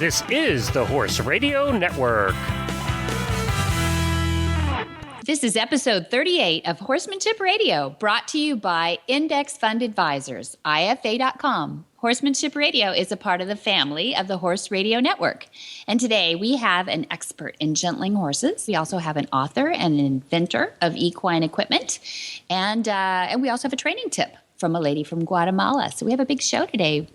This is the Horse Radio Network. This is episode 38 of Horsemanship Radio, brought to you by Index Fund Advisors, IFA.com. Horsemanship Radio is a part of the family of the Horse Radio Network. And today we have an expert in gentling horses. We also have an author and an inventor of equine equipment. And we also have a training tip from a lady from Guatemala. So we have a big show today.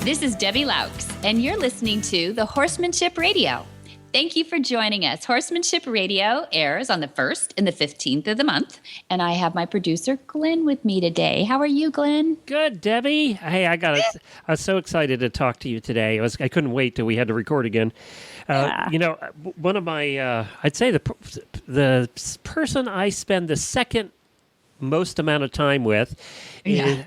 This is Debbie Laux, and you're listening to the Horsemanship Radio. Thank you for joining us. Horsemanship Radio airs on the 1st and the 15th of the month, and I have my producer, Glenn, with me today. How are you, Glenn? Good, Debbie. Hey, I was so excited to talk to you today. I couldn't wait till we had to record again. You know, one of my, I'd say the person I spend the second most amount of time with,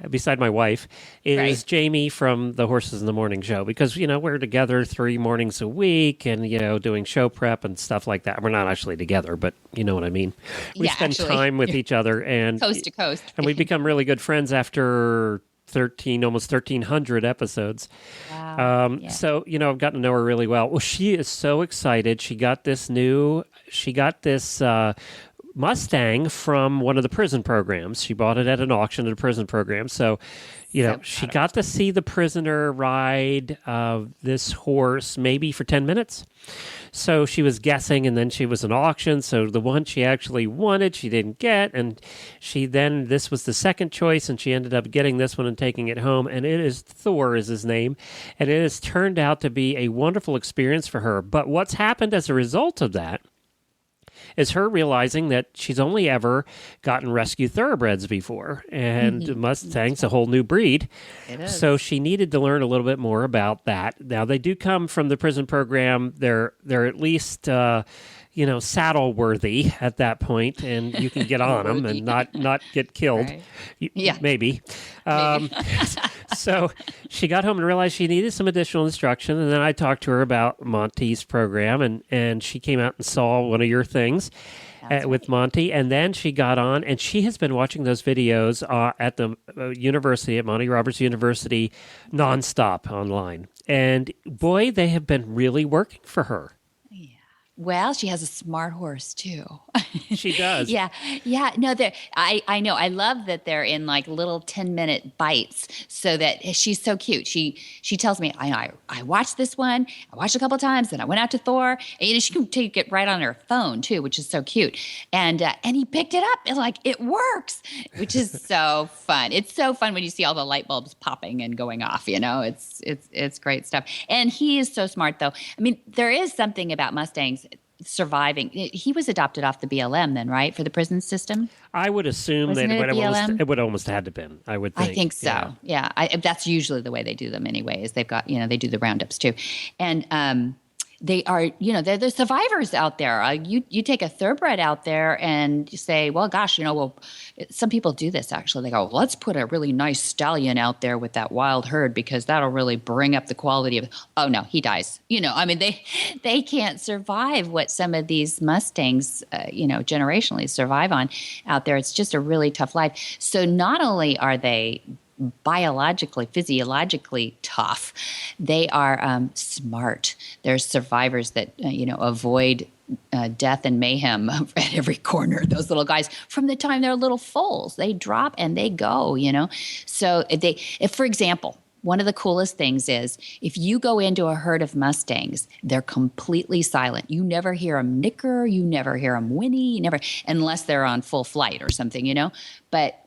beside my wife, is Jamie from the Horses in the Morning show, because, you know, we're together 3 mornings a week and, you know, doing show prep and stuff like that. We're not actually together, but you know what I mean. We spend time with each other and coast to coast. And we've become really good friends after almost 1,300 episodes. Wow. So, you know, I've gotten to know her really well. Well, she is so excited. She got this Mustang from one of the prison programs. She bought it at an auction at a prison program. So, you know, she got to see the prisoner ride this horse maybe for 10 minutes. So she was guessing, and then she was an auction. So the one she actually wanted, she didn't get. And this was the second choice, and she ended up getting this one and taking it home. And Thor is his name. And it has turned out to be a wonderful experience for her. But what's happened as a result of that is her realizing that she's only ever gotten rescue thoroughbreds before, and Mustang's a whole new breed. It is. So she needed to learn a little bit more about that. Now, they do come from the prison program. They're at least saddle worthy at that point, and you can get on them and not get killed. Right. Maybe. So she got home and realized she needed some additional instruction, and then I talked to her about Monty's program, and she came out and saw one of your things with Monty, and then she got on, and she has been watching those videos at the university, at Monty Roberts University, nonstop online. And boy, they have been really working for her. Well, she has a smart horse too. She does. Yeah. No, I know. I love that they're in like little 10-minute bites, so that she's so cute. She tells me, I watched this one. I watched a couple of times, and I went out to Thor. And she can take it right on her phone too, which is so cute. And he picked it up, and like it works, which is so fun. It's so fun when you see all the light bulbs popping and going off. You know, it's great stuff. And he is so smart, though. I mean, there is something about Mustangs surviving. He was adopted off the BLM then, right, for the prison system? I would assume that it would almost had to been, I would think. I think so. Yeah. That's usually the way they do them anyway, is they've got, they do the roundups too. And they are, they're the survivors out there. You take a thoroughbred out there and you say, well, gosh, some people do this actually. They go, let's put a really nice stallion out there with that wild herd, because that'll really bring up the quality of, oh no, he dies. They can't survive what some of these Mustangs, generationally survive on out there. It's just a really tough life. So not only are they biologically, physiologically tough, they are smart. They're survivors that avoid death and mayhem at every corner. Those little guys, from the time they're little foals, they drop and they go. So if for example, one of the coolest things is if you go into a herd of Mustangs, they're completely silent. You never hear them nicker. You never hear them whinny. Unless they're on full flight or something, But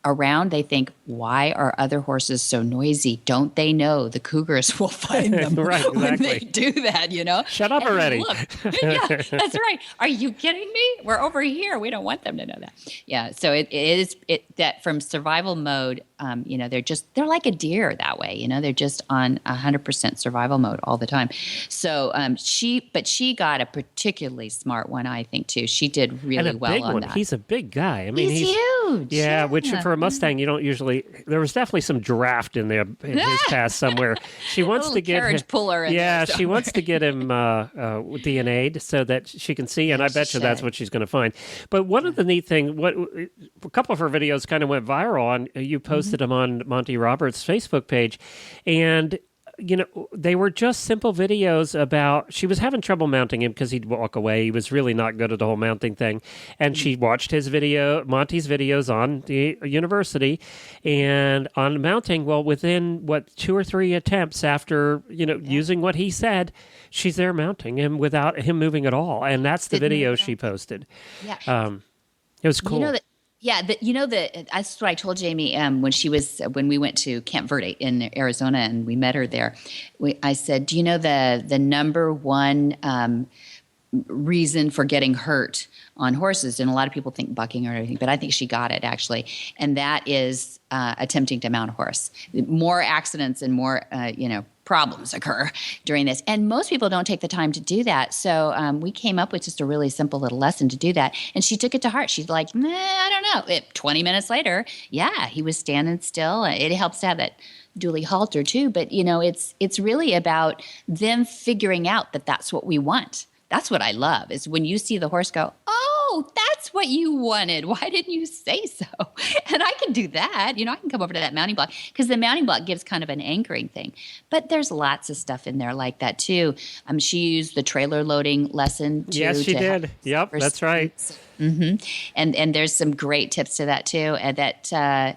around, they think, why are other horses so noisy? Don't they know the cougars will find them when they do that, Shut up already. Look. Yeah, that's right. Are you kidding me? We're over here. We don't want them to know that. Yeah, so it is that from survival mode, they're like a deer that way, they're just on 100% survival mode all the time. So she got a particularly smart one, I think, too. She did really well on that. He's a big guy. I mean, he's huge. huge. Yeah, which for a Mustang, you don't usually. There was definitely some draft in there in his past somewhere. She wants to get carriage puller. Yeah, she wants to get him DNA'd so that she can see, and I bet you that's what she's going to find. But one of the neat thing, a couple of her videos kind of went viral, and you posted them on Monty Roberts' Facebook page, and they were just simple videos about, she was having trouble mounting him because he'd walk away. He was really not good at the whole mounting thing. And she watched Monty's videos on the university and on mounting. Well, within 2 or 3 attempts after, using what he said, she's there mounting him without him moving at all. And that's the video she posted. Yeah. It was cool. That's what I told Jamie when we went to Camp Verde in Arizona and we met her there. I said, do you know the number one reason for getting hurt on horses? And a lot of people think bucking or anything, but I think she got it actually. And that is attempting to mount a horse. More accidents and more, problems occur during this. And most people don't take the time to do that. So we came up with just a really simple little lesson to do that. And she took it to heart. She's like, I don't know. 20 minutes later, he was standing still. It helps to have that dually halter too. But, it's really about them figuring out that that's what we want. That's what I love, is when you see the horse go, oh, that's what you wanted. Why didn't you say so? And I can do that. I can come over to that mounting block because the mounting block gives kind of an anchoring thing. But there's lots of stuff in there like that too. She used the trailer loading lesson too. Yes, she did. Yep, that's right. Mm-hmm. And there's some great tips to that too. And that I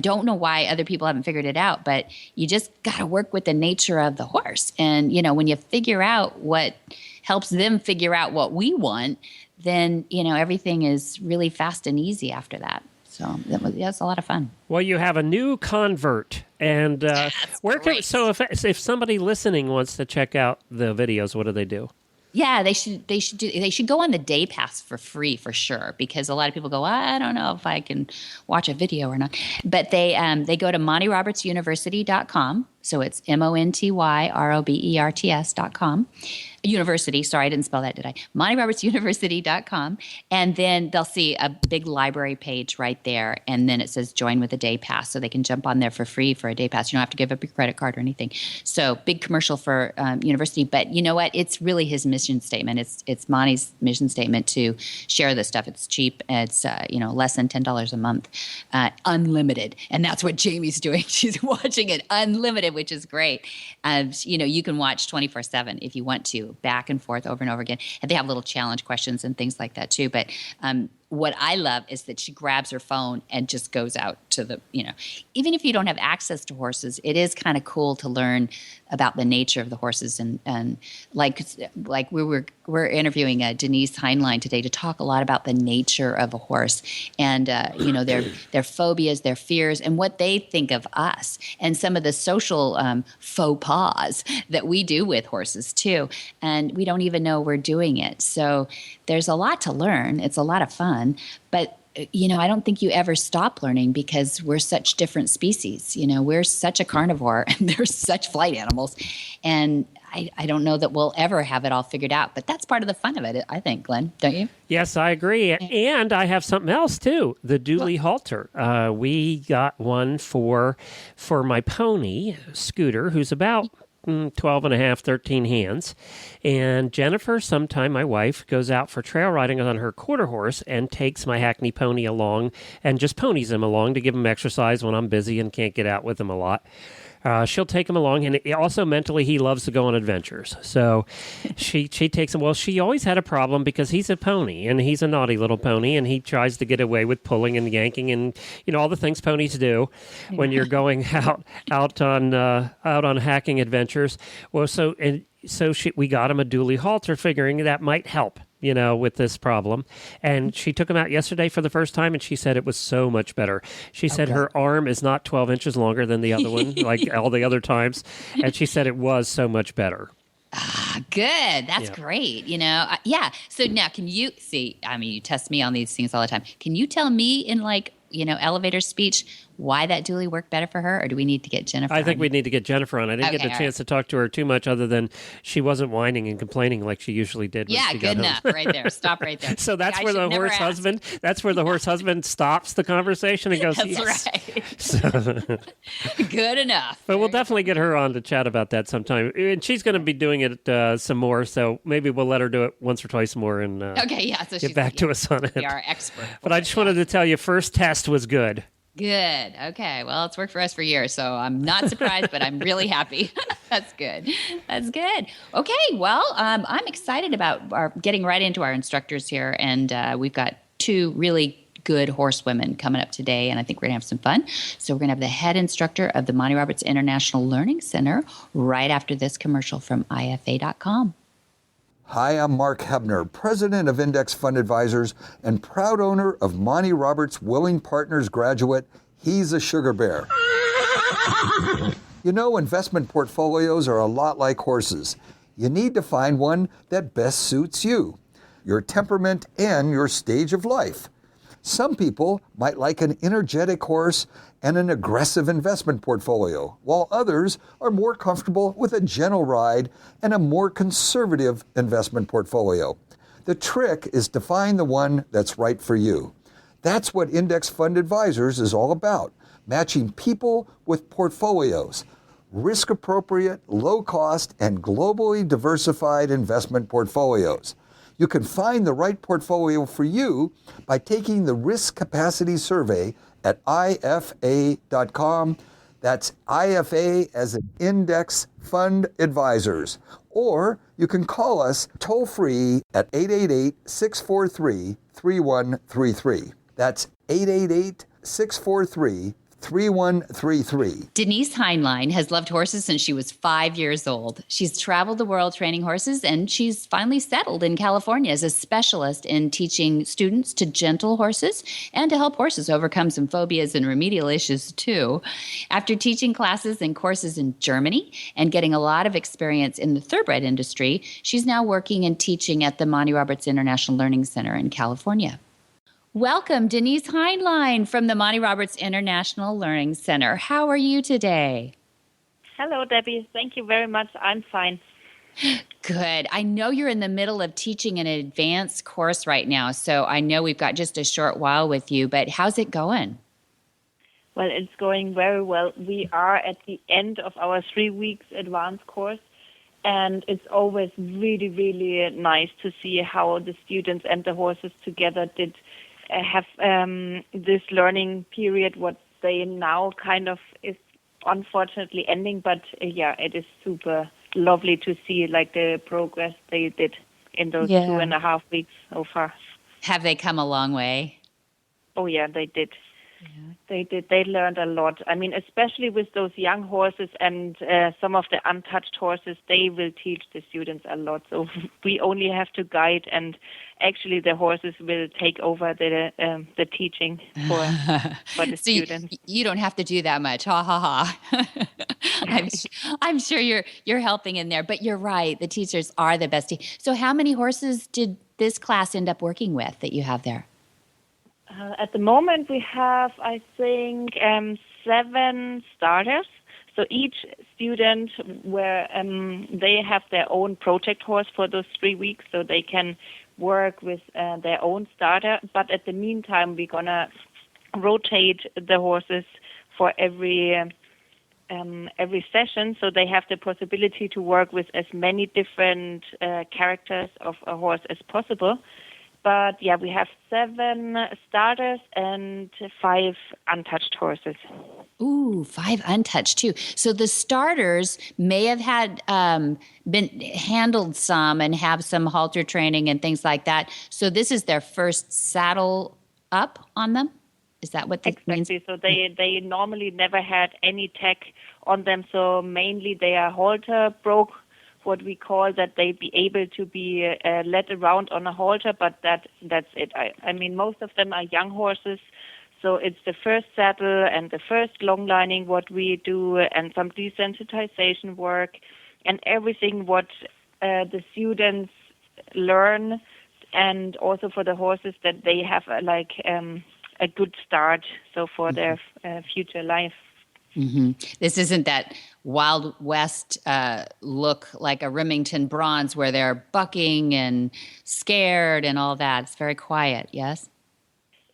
don't know why other people haven't figured it out, but you just got to work with the nature of the horse. And when you figure out what helps them figure out what we want, then everything is really fast and easy after that. So that's a lot of fun. Well, you have a new convert, and if somebody listening wants to check out the videos, what do they do? Yeah, they should go on the day pass for free for sure, because a lot of people go, I don't know if I can watch a video or not. But they go to MontyRobertsUniversity.com. So it's MontyRoberts.com. University. Sorry, I didn't spell that, did I? MontyRobertsUniversity.com. And then they'll see a big library page right there. And then it says join with a day pass. So they can jump on there for free for a day pass. You don't have to give up your credit card or anything. So big commercial for university. But you know what? It's really his mission statement. It's Monty's mission statement to share this stuff. It's cheap. It's less than $10 a month. Unlimited. And that's what Jamie's doing. She's watching it unlimited, which is great. You can watch 24/7 if you want to, back and forth over and over again. And they have little challenge questions and things like that too. But what I love is that she grabs her phone and just goes out to the, even if you don't have access to horses, it is kind of cool to learn about the nature of the horses. And like we're interviewing Denise Heinlein today to talk a lot about the nature of a horse and, their phobias, their fears, and what they think of us, and some of the social faux pas that we do with horses too. And we don't even know we're doing it. So there's a lot to learn. It's a lot of fun. But I don't think you ever stop learning because we're such different species. We're such a carnivore and they're such flight animals. And I don't know that we'll ever have it all figured out. But that's part of the fun of it, I think, Glenn. Don't you? Yes, I agree. And I have something else, too. The dually halter. We got one for my pony, Scooter, who's about 12 and a half, 13 hands. And Jennifer, sometime my wife, goes out for trail riding on her quarter horse and takes my Hackney pony along and just ponies him along to give him exercise when I'm busy and can't get out with him a lot. She'll take him along, and also mentally he loves to go on adventures. So she takes him. Well, she always had a problem because he's a pony, and he's a naughty little pony, and he tries to get away with pulling and yanking and all the things ponies do when you're going out on hacking adventures. Well, we got him a dually halter, figuring that might help, with this problem. And she took him out yesterday for the first time, and she said it was so much better. She said her arm is not 12 inches longer than the other one, like all the other times. And she said it was so much better. Good. That's great. So now can you see, you test me on these things all the time. Can you tell me in elevator speech, why that dually worked better for her, or do we need to get Jennifer I think on? we need to get Jennifer on. I didn't get the Okay, all chance to talk to her too much other than she wasn't whining and complaining like she usually did when Yeah, she good got enough. home. Right there. Stop right there. So that's I where should the never horse ask. husband stops the conversation and goes, That's yes. right. Good enough. But we'll definitely get her on to chat about that sometime. And she's going to be doing it some more, so maybe we'll let her do it once or twice more and Okay, yeah. So get back to us on it. Be our expert. But I just wanted to tell you, first test was good. Good. Okay. Well, it's worked for us for years, so I'm not surprised, but I'm really happy. That's good. That's good. Okay. Well, I'm excited about getting right into our instructors here, and we've got two really good horsewomen coming up today, and I think we're going to have some fun. So we're going to have the head instructor of the Monty Roberts International Learning Center right after this commercial from IFA.com. Hi, I'm Mark Hebner, president of Index Fund Advisors and proud owner of Monty Roberts Willing Partners graduate, He's a Sugar Bear. You know, investment portfolios are a lot like horses. You need to find one that best suits you, your temperament, and your stage of life. Some people might like an energetic horse and an aggressive investment portfolio, while others are more comfortable with a gentle ride and a more conservative investment portfolio. The trick is to find the one that's right for you. That's what Index Fund Advisors is all about, matching people with portfolios, risk-appropriate, low-cost, and globally diversified investment portfolios. You can find the right portfolio for you by taking the Risk Capacity Survey at IFA.com. That's IFA as in Index Fund Advisors. Or you can call us toll-free at 888-643-3133. That's 888-643-3133. Denise Heinlein has loved horses since she was 5 years old. She's traveled the world training horses, and she's finally settled in California as a specialist in teaching students to gentle horses and to help horses overcome some phobias and remedial issues too. After teaching classes and courses in Germany and getting a lot of experience in the thoroughbred industry, she's now working and teaching at the Monty Roberts International Learning Center in California. Welcome, Denise Heinlein from the Monty Roberts International Learning Center. How are you today? Hello, Debbie. Thank you very much. I'm fine. Good. I know you're in the middle of teaching an advanced course right now, so I know we've got just a short while with you, but how's it going? Well, it's going very well. We are at the end of our 3 weeks advanced course, and it's always really, really nice to see how the students and the horses together did have this learning period, what they now kind of is unfortunately ending, but yeah, it is super lovely to see like the progress they did in those 2.5 weeks so far. Have they come a long way? Oh yeah, they did. Yeah. They did. They learned a lot. I mean, especially with those young horses and some of the untouched horses, they will teach the students a lot. So we only have to guide, and actually the horses will take over the teaching for the students. You don't have to do that much. Ha ha ha. I'm sure you're helping in there, but you're right. The teachers are the best. So how many horses did this class end up working with that you have there? At the moment, we have, I think, 7 starters. So each student, where they have their own project horse for those 3 weeks, so they can work with their own starter. But at the meantime, we're gonna rotate the horses for every session, so they have the possibility to work with as many different characters of a horse as possible. But yeah, we have 7 starters and 5 untouched horses. Ooh, 5 untouched too. So the starters may have had been handled some and have some halter training and things like that. So this is their first saddle up on them? Is that what that means? Exactly. So they normally never had any tech on them. So mainly they are halter broke, what we call that they be able to be led around on a halter, but that's it. I mean, most of them are young horses, so it's the first saddle and the first long lining what we do, and some desensitization work, and everything what the students learn, and also for the horses that they have a a good start so for their future life. This isn't that Wild West look like a Remington Bronze where they're bucking and scared and all that. It's very quiet, yes?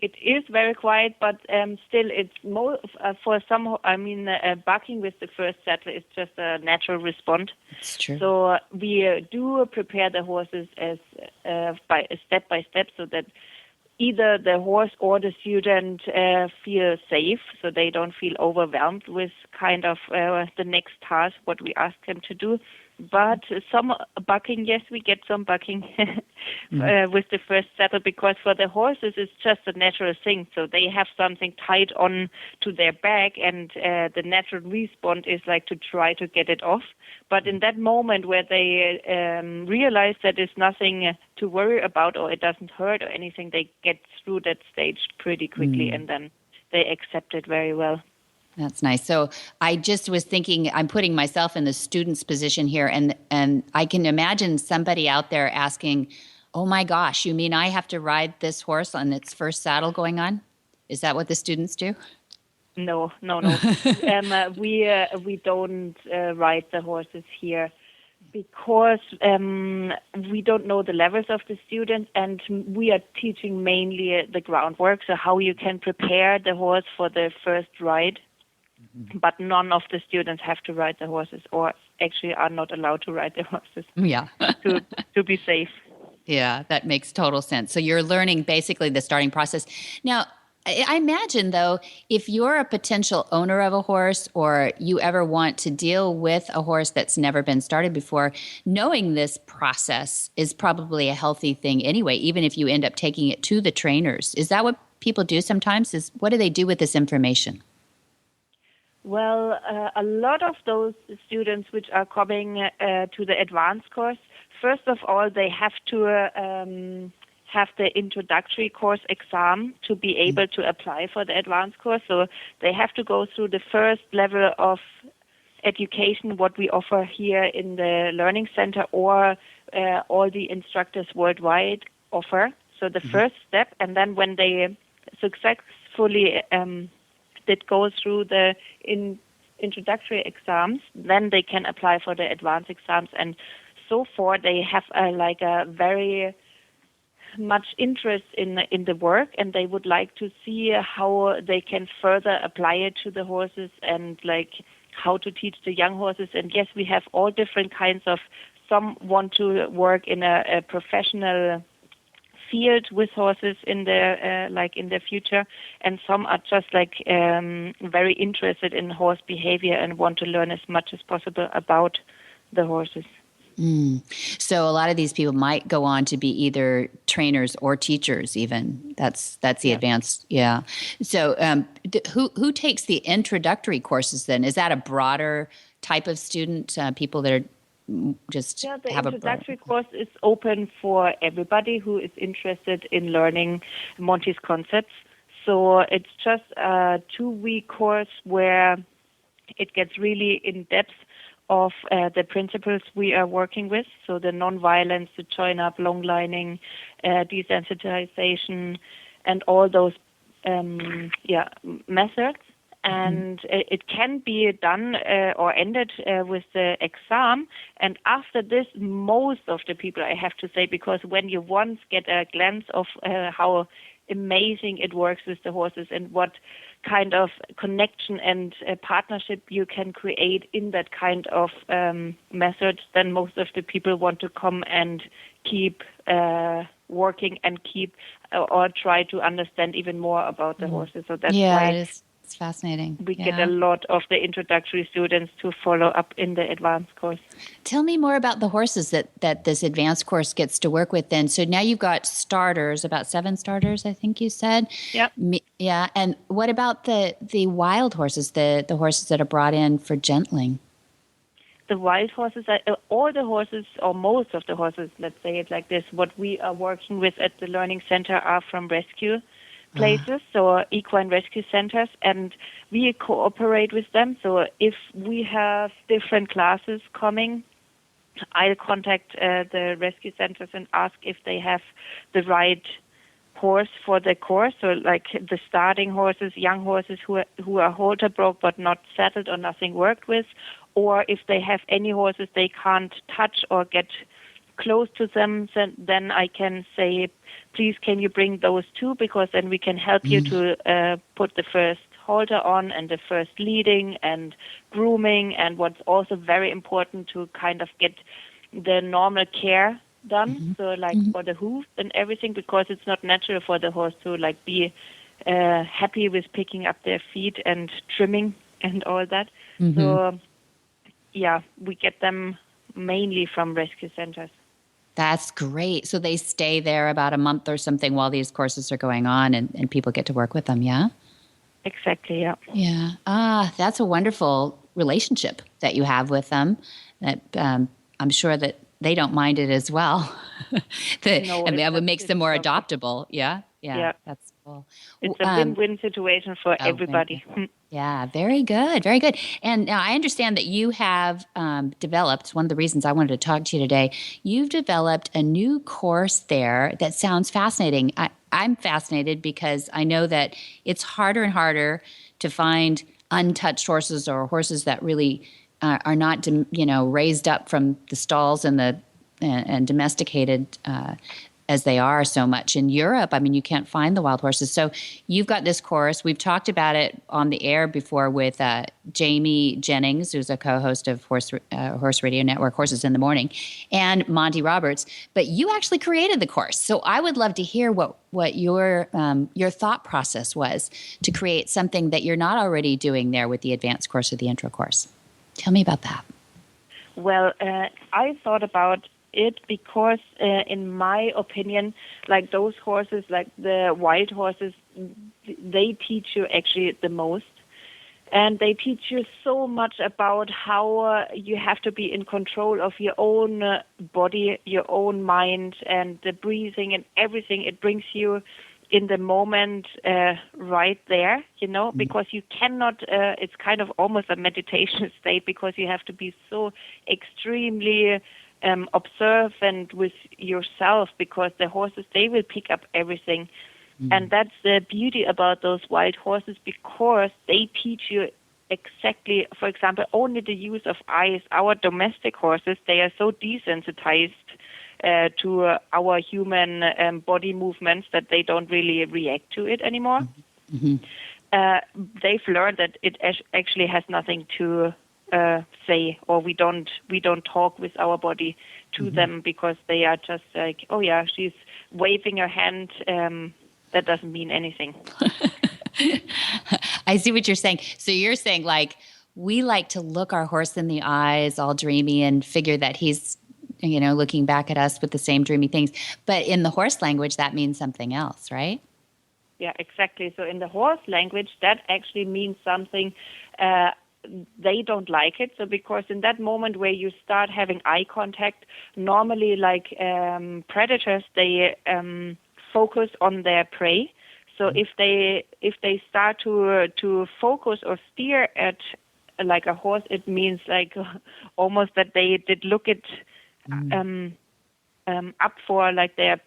It is very quiet, but still, it's more for some. I mean, barking with the first saddle is just a natural response. It's true. So we do prepare the horses as by step, so that either the horse or the student feel safe, so they don't feel overwhelmed with kind of the next task, what we ask them to do. But some bucking, yes, we get some bucking with the first saddle, because for the horses it's just a natural thing. So they have something tied on to their back, and the natural response is like to try to get it off. But in that moment where they realize that there's nothing to worry about or it doesn't hurt or anything, they get through that stage pretty quickly, and then they accept it very well. That's nice. So I just was thinking, I'm putting myself in the student's position here, and I can imagine somebody out there asking, oh my gosh, you mean I have to ride this horse on its first saddle going on? Is that what the students do? No. We don't ride the horses here because we don't know the levels of the students, and we are teaching mainly the groundwork, so how you can prepare the horse for the first ride. But none of the students have to ride the horses, or actually are not allowed to ride the horses. Yeah. to be safe. Yeah, that makes total sense. So you're learning basically the starting process. Now, I imagine, though, if you're a potential owner of a horse or you ever want to deal with a horse that's never been started before, knowing this process is probably a healthy thing anyway, even if you end up taking it to the trainers. Is that what people do sometimes? What do they do with this information? Well, a lot of those students which are coming to the advanced course, first of all, they have to have the introductory course exam to be able to apply for the advanced course. So they have to go through the first level of education, what we offer here in the Learning Center, or all the instructors worldwide offer. So the first step, and then when they successfully did go through the introductory exams, then they can apply for the advanced exams. And so far, they have a very much interest in the work, and they would like to see how they can further apply it to the horses, and like how to teach the young horses. And yes, we have all different kinds of. Some want to work in a professional field with horses in the future, and some are just very interested in horse behavior and want to learn as much as possible about the horses. So a lot of these people might go on to be either trainers or teachers even. That's the advanced, yeah. So who takes the introductory courses then? Is that a broader type of student, people that are just the have introductory course is open for everybody who is interested in learning Monty's concepts. So it's just a 2-week course where it gets really in depth of the principles we are working with. So the non-violence, the join-up, long lining, desensitization, and all those methods. And it can be done or ended with the exam. And after this, most of the people, I have to say, because when you once get a glance of how amazing it works with the horses and what kind of connection and partnership you can create in that kind of method, then most of the people want to come and keep working and keep or try to understand even more about the horses. So that's why it's fascinating. We get a lot of the introductory students to follow up in the advanced course. Tell me more about the horses that this advanced course gets to work with then. So now you've got starters, about 7 starters, I think you said. Yep. Yeah. And what about the wild horses, the horses that are brought in for gentling? The wild horses, all the horses, or most of the horses, let's say it like this, what we are working with at the Learning Center are from rescue places, so equine rescue centers, and we cooperate with them. So if we have different classes coming, I'll contact the rescue centers and ask if they have the right course for the course. So like the starting horses, young horses who are halter broke but not settled or nothing worked with, or if they have any horses they can't touch or get close to them, then I can say, please, can you bring those two, because then we can help you to put the first halter on and the first leading and grooming, and what's also very important to kind of get the normal care done, so like for the hoof and everything, because it's not natural for the horse to like be happy with picking up their feet and trimming and all that. So yeah, we get them mainly from rescue centers. That's great. So they stay there about a month or something while these courses are going on, and people get to work with them, yeah? Exactly, yeah. Yeah. That's a wonderful relationship that you have with them. That I'm sure that they don't mind it as well. It makes them more adoptable. Yeah. That's cool. It's a win-win situation for everybody. Yeah, very good, very good. And now I understand that you have developed, one of the reasons I wanted to talk to you today, you've developed a new course there that sounds fascinating. I'm fascinated because I know that it's harder and harder to find untouched horses or horses that really are not, raised up from the stalls and domesticated as they are so much in Europe. I mean, you can't find the wild horses. So you've got this course. We've talked about it on the air before with Jamie Jennings, who's a co-host of Horse Radio Network, Horses in the Morning, and Monty Roberts. But you actually created the course. So I would love to hear what your thought process was to create something that you're not already doing there with the advanced course or the intro course. Tell me about that. Well, I thought about it because, in my opinion, like those horses, like the wild horses, they teach you actually the most. And they teach you so much about how you have to be in control of your own body, your own mind, and the breathing and everything. It brings you in the moment right there, because you cannot, it's kind of almost a meditation state, because you have to be so extremely observant with yourself, because the horses, they will pick up everything. And that's the beauty about those wild horses, because they teach you exactly, for example, only the use of eyes. Our domestic horses, they are so desensitized to our human body movements that they don't really react to it anymore. They've learned that it actually has nothing to say, or we don't talk with our body to them, because they are just like, oh yeah, she's waving her hand. That doesn't mean anything. I see what you're saying. So you're saying, like, we like to look our horse in the eyes all dreamy and figure that he's, looking back at us with the same dreamy things. But in the horse language, that means something else, right? Yeah, exactly. So in the horse language, that actually means something. They don't like it. So because in that moment where you start having eye contact, normally like predators, they focus on their prey. So if they start to focus or steer at like a horse, it means like almost that they did look it up for like their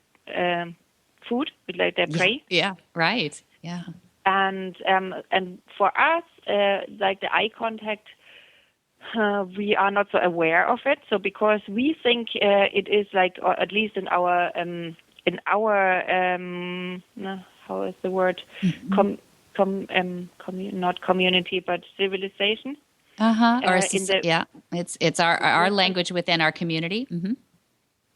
food, like their prey. Yeah, right. Yeah. And for us, like the eye contact, we are not so aware of it. So because we think it is like, or at least in our how is the word? Not community, but civilization. Or it's our language within our community.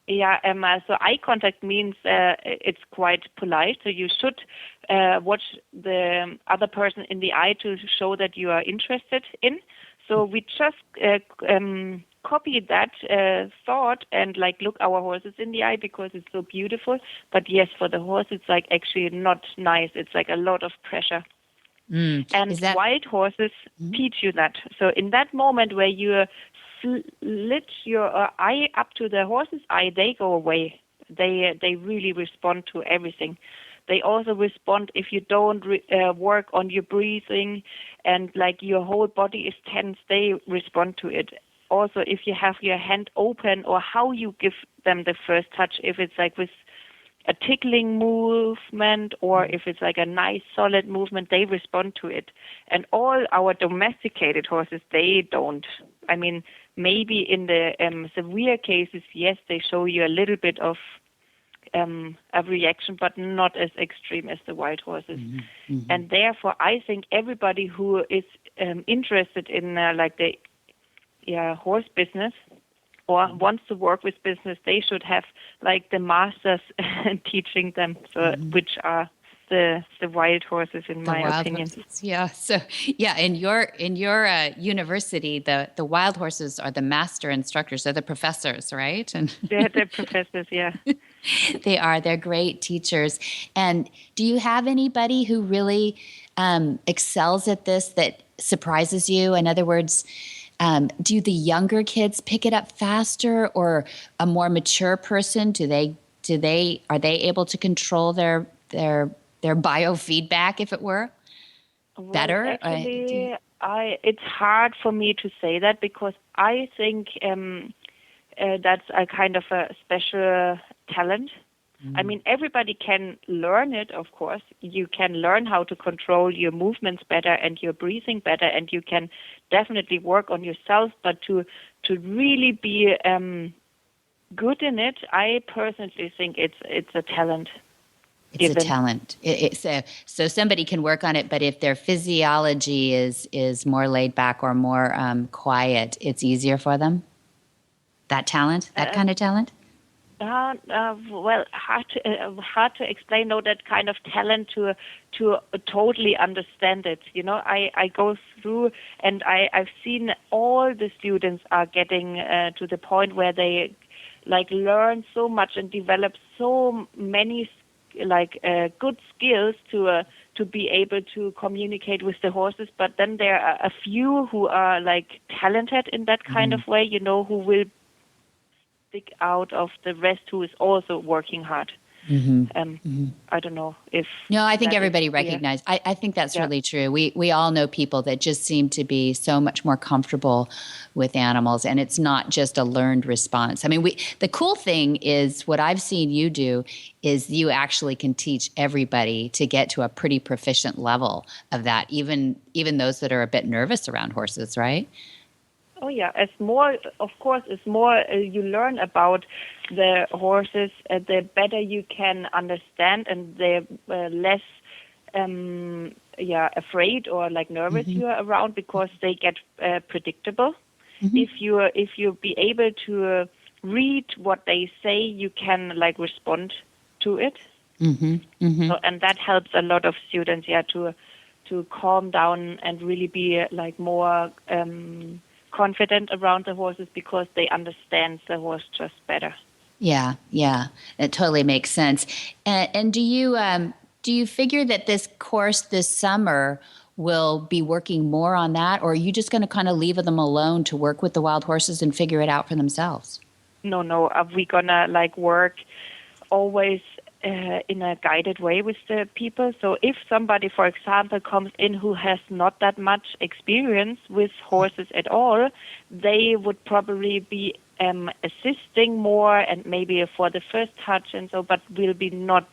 Yeah. So eye contact means it's quite polite. So you should watch the other person in the eye to show that you are interested in. So we just copy that thought and like look our horses in the eye because it's so beautiful. But yes, for the horse, it's like actually not nice. It's like a lot of pressure. And wild horses teach you that. So in that moment where you slit your eye up to the horse's eye, they go away. They really respond to everything. They also respond if you don't work on your breathing and like your whole body is tense, they respond to it. Also, if you have your hand open or how you give them the first touch, if it's like with a tickling movement or if it's like a nice solid movement, they respond to it. And all our domesticated horses, they don't. I mean, maybe in the severe cases, yes, they show you a little bit of a reaction, but not as extreme as the wild horses. And therefore, I think everybody who is interested in like the horse business or wants to work with business, they should have like the masters teaching them, which are the wild horses, in my opinion. Horses. Yeah. So in your university, the wild horses are the master instructors. They're the professors, right? And They're the professors. Yeah. they are. They're great teachers. And do you have anybody who really excels at this that surprises you? In other words, do the younger kids pick it up faster, or a more mature person? Are they able to control their biofeedback, if it were, better? Actually, it's hard for me to say that because I think that's a kind of a special talent. I mean, everybody can learn it, of course. You can learn how to control your movements better and your breathing better, and you can definitely work on yourself. But to really be good in it, I personally think it's a talent. It's a talent. So somebody can work on it, but if their physiology is more laid back or more quiet, it's easier for them. That talent, that kind of talent. Well, hard to explain. No, that kind of talent to totally understand it. You know, I go through and I've seen all the students are getting to the point where they like learn so much and develop so many good skills to be able to communicate with the horses. But then there are a few who are like talented in that kind of way. You know, who will out of the rest who is also working hard. I don't know if... No, I think everybody recognizes. I think that's really true. We all know people that just seem to be so much more comfortable with animals, and it's not just a learned response. I mean, the cool thing is what I've seen you do is you actually can teach everybody to get to a pretty proficient level of that, even those that are a bit nervous around horses, right? Oh yeah, as more you learn about the horses, the better you can understand, and the less afraid or like nervous you are around, because they get predictable. If you be able to read what they say, you can like respond to it. So, and that helps a lot of students to calm down and really be like more confident around the horses, because they understand the horse just better. Yeah, it totally makes sense. And do you figure that this course this summer will be working more on that, or are you just going to kind of leave them alone to work with the wild horses and figure it out for themselves? No, we're gonna like work always in a guided way with the people. So if somebody, for example, comes in who has not that much experience with horses at all, they would probably be assisting more and maybe for the first touch and so, but will be not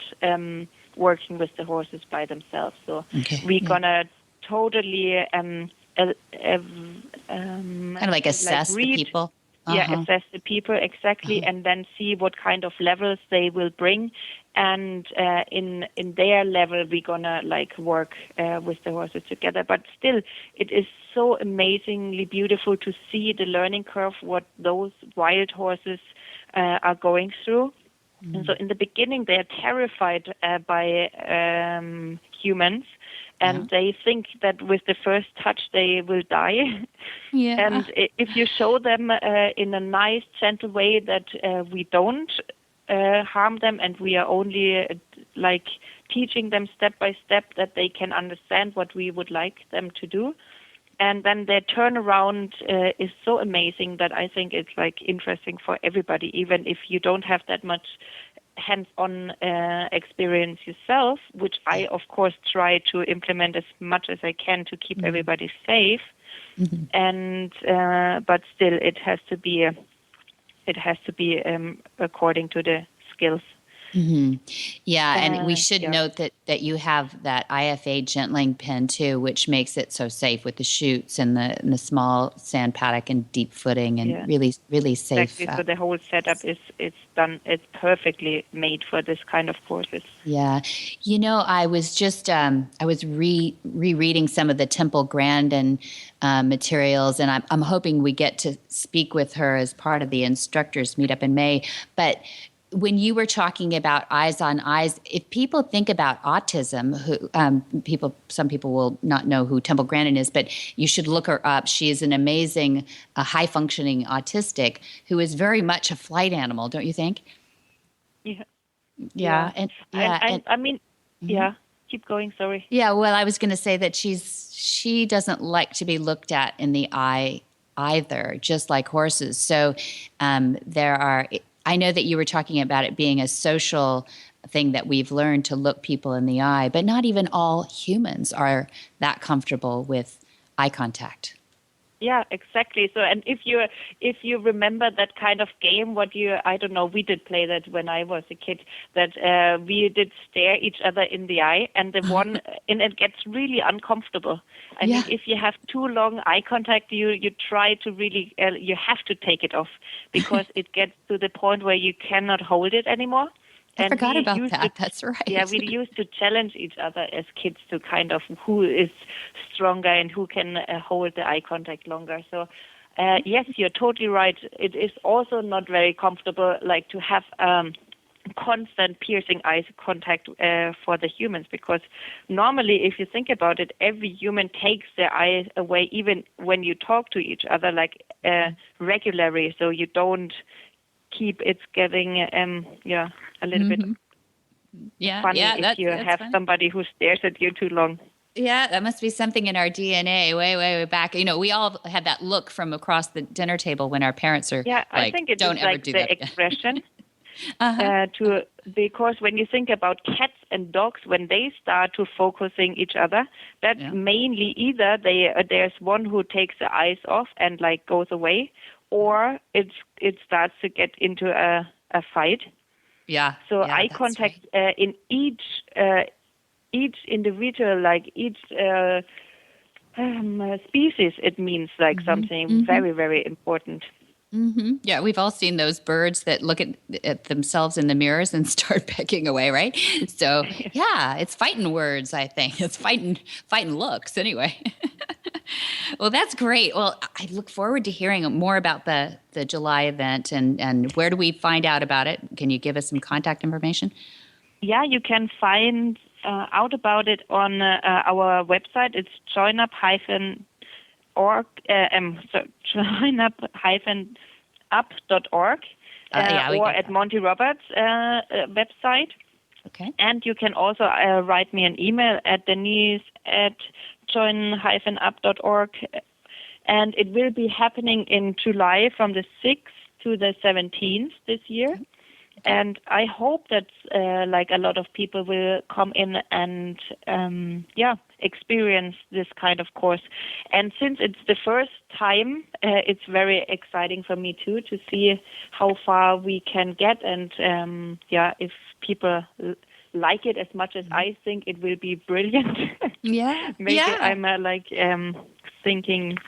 working with the horses by themselves. So we're gonna totally kind of like assess the people. Assess the people, exactly, and then see what kind of levels they will bring. And in their level, we're gonna like work with the horses together. But still, it is so amazingly beautiful to see the learning curve, what those wild horses are going through. And so in the beginning, they're terrified by humans. And they think that with the first touch, they will die. And if you show them in a nice, gentle way that we don't harm them, and we are only like teaching them step by step that they can understand what we would like them to do. And then their turnaround is so amazing that I think it's like interesting for everybody, even if you don't have that much hands-on experience yourself, which I of course try to implement as much as I can to keep everybody safe. And but still, it has to be according to the skills. Yeah, and we should Yeah. note that you have that IFA gentling pen too, which makes it so safe with the chutes and the small sand paddock and deep footing and Yeah. really safe. Exactly. So the whole setup is it's done. It's perfectly made for this kind of courses. Yeah. I was just I was rereading some of the Temple Grandin materials, and I'm hoping we get to speak with her as part of the instructors meetup in May. But when you were talking about eyes on eyes, if people think about autism, some people will not know who Temple Grandin is, but you should look her up. She is an amazing, high functioning autistic who is very much a flight animal, don't you think? Yeah. Yeah, I mean, yeah. Keep going. Sorry. Yeah, well, I was going to say that she doesn't like to be looked at in the eye either, just like horses. So I know that you were talking about it being a social thing that we've learned to look people in the eye, but not even all humans are that comfortable with eye contact. Yeah, exactly. So, and if you remember that kind of game, I don't know, we did play that when I was a kid, that we did stare each other in the eye, and and it gets really uncomfortable. I mean, if you have too long eye contact, you try to really, you have to take it off, because it gets to the point where you cannot hold it anymore. I forgot about that. That's right. Yeah, we used to challenge each other as kids to kind of who is stronger and who can hold the eye contact longer. So, yes, you're totally right. It is also not very comfortable, like to have constant piercing eye contact for the humans, because normally, if you think about it, every human takes their eyes away, even when you talk to each other, like regularly. So you don't keep it's getting a little bit funny if you have funny. Somebody who stares at you too long. Yeah, that must be something in our DNA way back. We all had that look from across the dinner table when our parents are I think it don't is ever like do the that expression. Because when you think about cats and dogs, when they start to focusing each other, that's mainly either there's one who takes the eyes off and like goes away, or it starts to get into a fight. Yeah. So eye contact in each individual, like each species, it means like something very, very important. Mm-hmm. Yeah, we've all seen those birds that look at themselves in the mirrors and start pecking away, right? So yeah, it's fighting words. I think it's fighting looks. Anyway, well, that's great. Well, I look forward to hearing more about the July event and where do we find out about it? Can you give us some contact information? Yeah, you can find out about it on our website. It's joinup-org. Joinup-up.org or at Monty Roberts' website. Okay. And you can also write me an email at denise@join-up.org. And it will be happening in July from the 6th to the 17th this year. And I hope that like a lot of people will come in and experience this kind of course. And since it's the first time, it's very exciting for me too to see how far we can get. And if people like it as much as I think it will be brilliant. Yeah. Maybe I'm thinking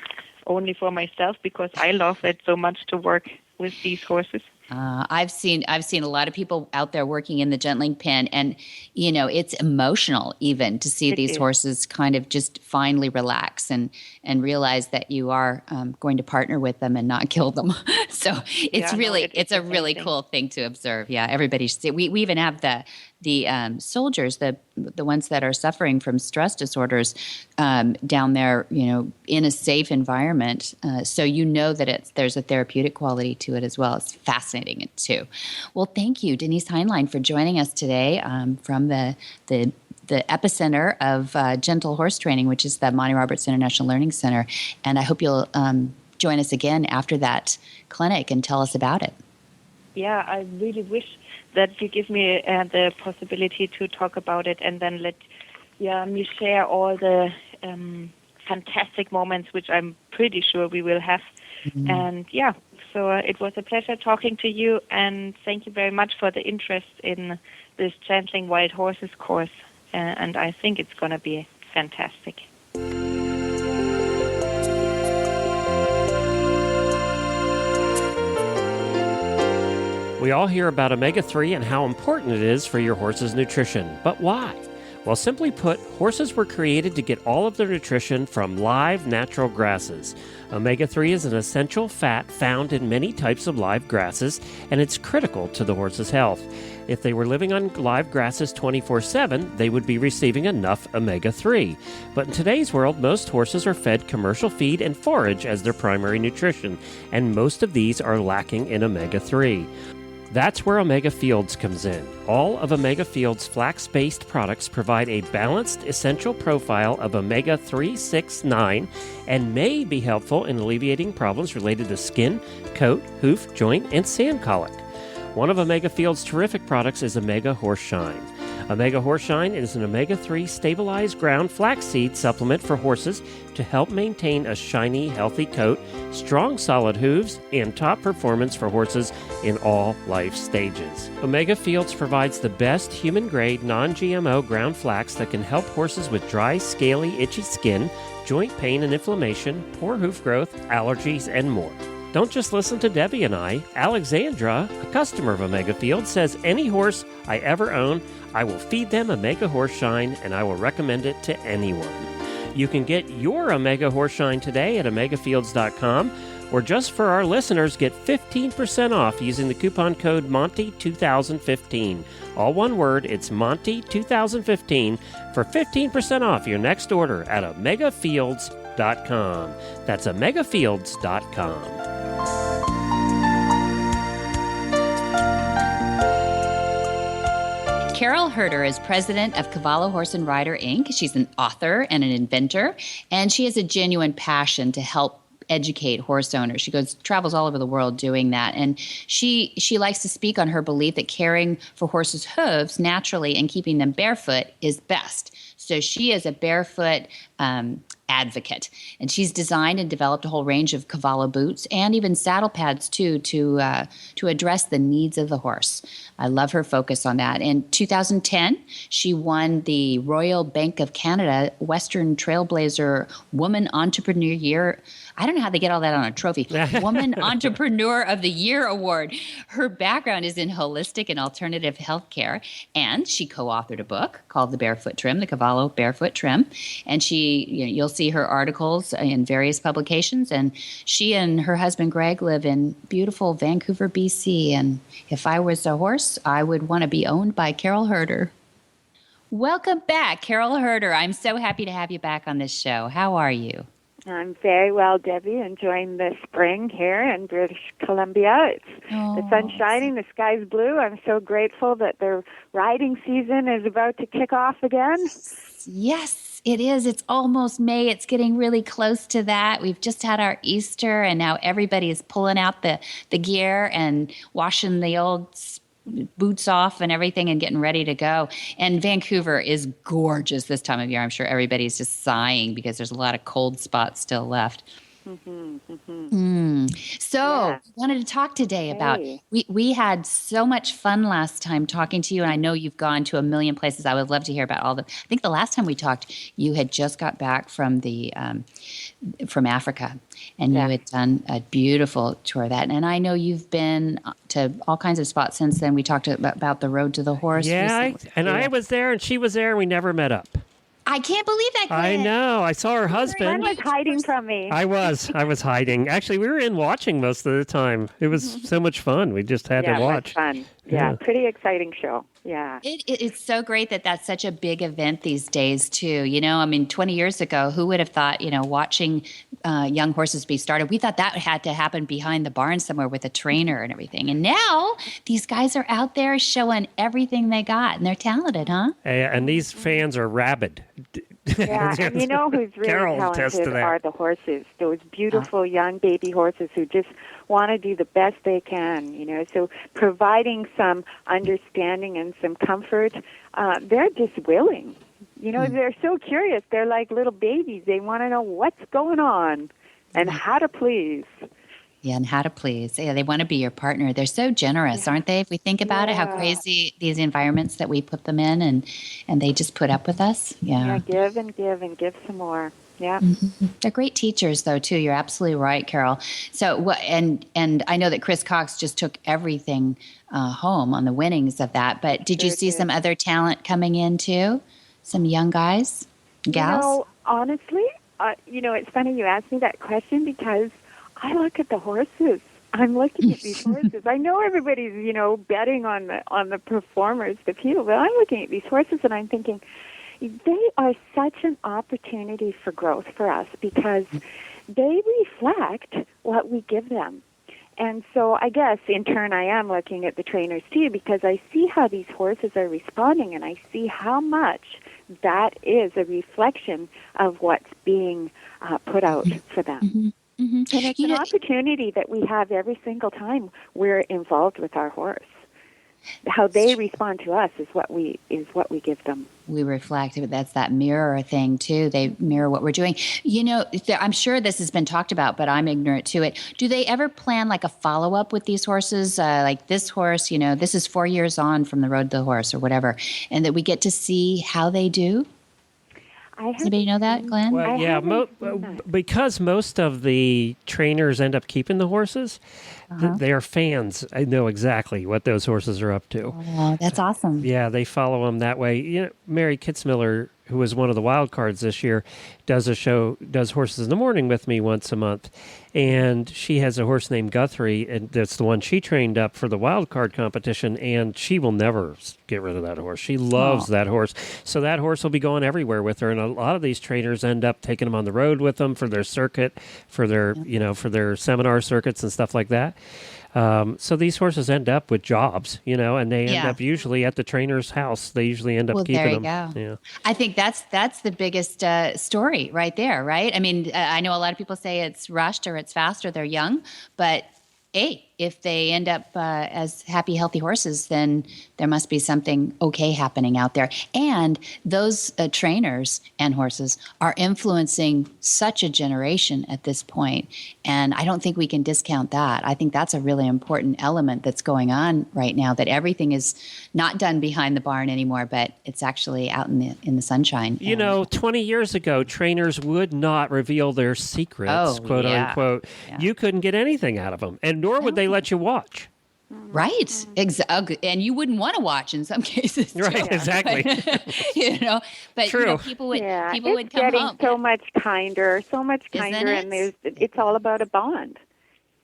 only for myself, because I love it so much to work with these horses. I've seen a lot of people out there working in the gentling pen, and it's emotional even to see these horses kind of just finally relax and realize that you are going to partner with them and not kill them. So it's a really cool thing to observe. Yeah, everybody should see it. We even have the soldiers, the ones that are suffering from stress disorders down there, in a safe environment. So that there's a therapeutic quality to it as well. It's fascinating too. Well, thank you, Denise Heinlein, for joining us today from the epicenter of gentle horse training, which is the Monty Roberts International Learning Center. And I hope you'll join us again after that clinic and tell us about it. Yeah, I really wish that you give me the possibility to talk about it, and then let me share all the fantastic moments, which I'm pretty sure we will have. And so it was a pleasure talking to you, and thank you very much for the interest in this Gentling Wild Horses course. And I think it's going to be fantastic. We all hear about omega-3 and how important it is for your horse's nutrition. But why? Well, simply put, horses were created to get all of their nutrition from live, natural grasses. Omega-3 is an essential fat found in many types of live grasses, and it's critical to the horse's health. If they were living on live grasses 24/7, they would be receiving enough omega-3. But in today's world, most horses are fed commercial feed and forage as their primary nutrition, and most of these are lacking in omega-3. That's where Omega Fields comes in. All of Omega Fields' flax-based products provide a balanced, essential profile of omega-3, 6, 9, and may be helpful in alleviating problems related to skin, coat, hoof, joint, and sand colic. One of Omega Fields' terrific products is Omega Horseshine. Omega Horseshine is an omega-3 stabilized ground flaxseed supplement for horses to help maintain a shiny, healthy coat, strong, solid hooves, and top performance for horses in all life stages. Omega Fields provides the best human-grade, non-GMO ground flax that can help horses with dry, scaly, itchy skin, joint pain and inflammation, poor hoof growth, allergies, and more. Don't just listen to Debbie and I. Alexandra, a customer of Omega Fields, says any horse I ever own, I will feed them Omega Horseshine, and I will recommend it to anyone. You can get your Omega Horseshine today at omegafields.com, or just for our listeners, get 15% off using the coupon code Monty2015. All one word, it's Monty2015 for 15% off your next order at omegafields.com. That's omegafields.com. Carol Herder is president of Cavallo Horse and Rider, Inc. She's an author and an inventor, and she has a genuine passion to help educate horse owners. She travels all over the world doing that, and she likes to speak on her belief that caring for horses' hooves naturally and keeping them barefoot is best. So she is a barefoot advocate, and she's designed and developed a whole range of Cavallo boots and even saddle pads too to address the needs of the horse. I love her focus on that. In 2010, she won the Royal Bank of Canada Western Trailblazer Woman Entrepreneur Year. I don't know how they get all that on a trophy. Woman Entrepreneur of the Year Award. Her background is in holistic and alternative healthcare, and she co-authored a book called The Barefoot Trim, the Cavallo Barefoot Trim. And you'll see her articles in various publications. And she and her husband Greg live in beautiful Vancouver, BC. And if I was a horse, I would want to be owned by Carol Herder. Welcome back, Carol Herder. I'm so happy to have you back on this show. How are you? I'm very well, Debbie, enjoying the spring here in British Columbia. The sun's shining, the sky's blue. I'm so grateful that the riding season is about to kick off again. Yes, it is. It's almost May. It's getting really close to that. We've just had our Easter, and now everybody is pulling out the gear and washing the old boots off and everything and getting ready to go. And Vancouver is gorgeous this time of year. I'm sure everybody's just sighing because there's a lot of cold spots still left. So I wanted to talk today about, we had so much fun last time talking to you, and I know you've gone to a million places. I would love to hear about all I think the last time we talked, you had just got back from from Africa, and you had done a beautiful tour of that. And I know you've been to all kinds of spots since then. We talked about the Road to the Horse. Yeah, I was there, and she was there, and we never met up. I can't believe that, Glenn. I know. I saw her husband. Glenn was hiding from me. I was hiding. Actually, we were in watching most of the time. It was so much fun. We just had to watch. It was fun. Yeah, pretty exciting show. Yeah. It's so great that that's such a big event these days, too. 20 years ago, who would have thought, watching young horses be started, we thought that had to happen behind the barn somewhere with a trainer and everything. And now these guys are out there showing everything they got, and they're talented, huh? And these fans are rabid. Yeah, and you know who's really talented are the horses, those beautiful young baby horses who just want to do the best they can, So providing some understanding and some comfort, they're just willing. You know, they're so curious. They're like little babies. They want to know what's going on and how to please. Yeah, and how to please. Yeah, they want to be your partner. They're so generous, aren't they? If we think about it, how crazy these environments that we put them in, and they just put up with us. Yeah, give and give and give some more. Yeah. Mm-hmm. They're great teachers, though, too. You're absolutely right, Carol. So, and I know that Chris Cox just took everything home on the winnings of that. But did you see some other talent coming in, too? Some young guys, gals? You know, honestly, it's funny you asked me that question because I look at the horses. I'm looking at these horses. I know everybody's, betting on the performers, the people, but I'm looking at these horses and I'm thinking, they are such an opportunity for growth for us because they reflect what we give them. And so I guess in turn I am looking at the trainers too because I see how these horses are responding and I see how much that is a reflection of what's being put out for them. Mm-hmm. Mm-hmm. And it's an opportunity that we have every single time we're involved with our horse. How they respond to us is what we give them. We reflect. That's that mirror thing too. They mirror what we're doing. I'm sure this has been talked about, but I'm ignorant to it. Do they ever plan like a follow up with these horses? Like this horse, this is 4 years on from the road to the horse or whatever, and that we get to see how they do. Does anybody know that, Glenn? Well, yeah, because most of the trainers end up keeping the horses, they are fans. I know exactly what those horses are up to. Oh, that's awesome. Yeah, they follow them that way. Mary Kitzmiller, who was one of the wild cards this year, does Horses in the Morning with me once a month. And she has a horse named Guthrie, and that's the one she trained up for the wild card competition, and she will never get rid of that horse. She loves that horse. So that horse will be going everywhere with her, and a lot of these trainers end up taking them on the road with them for their circuit, for their, for their seminar circuits and stuff like that. So these horses end up with jobs, and they end up usually at the trainer's house. They usually end up keeping them. There you go. Yeah. I think that's the biggest story right there, right? I mean, I know a lot of people say it's rushed or it's fast or they're young, but if they end up as happy, healthy horses, then there must be something okay happening out there. And those trainers and horses are influencing such a generation at this point. And I don't think we can discount that. I think that's a really important element that's going on right now, that everything is not done behind the barn anymore, but it's actually out in the sunshine. 20 years ago, trainers would not reveal their secrets, quote unquote. Yeah. You couldn't get anything out of them, and nor would they let you watch. Right. Exactly. And you wouldn't want to watch in some cases. Right. Exactly. But true. People would come it's getting home. so much kinder, and it's all about a bond.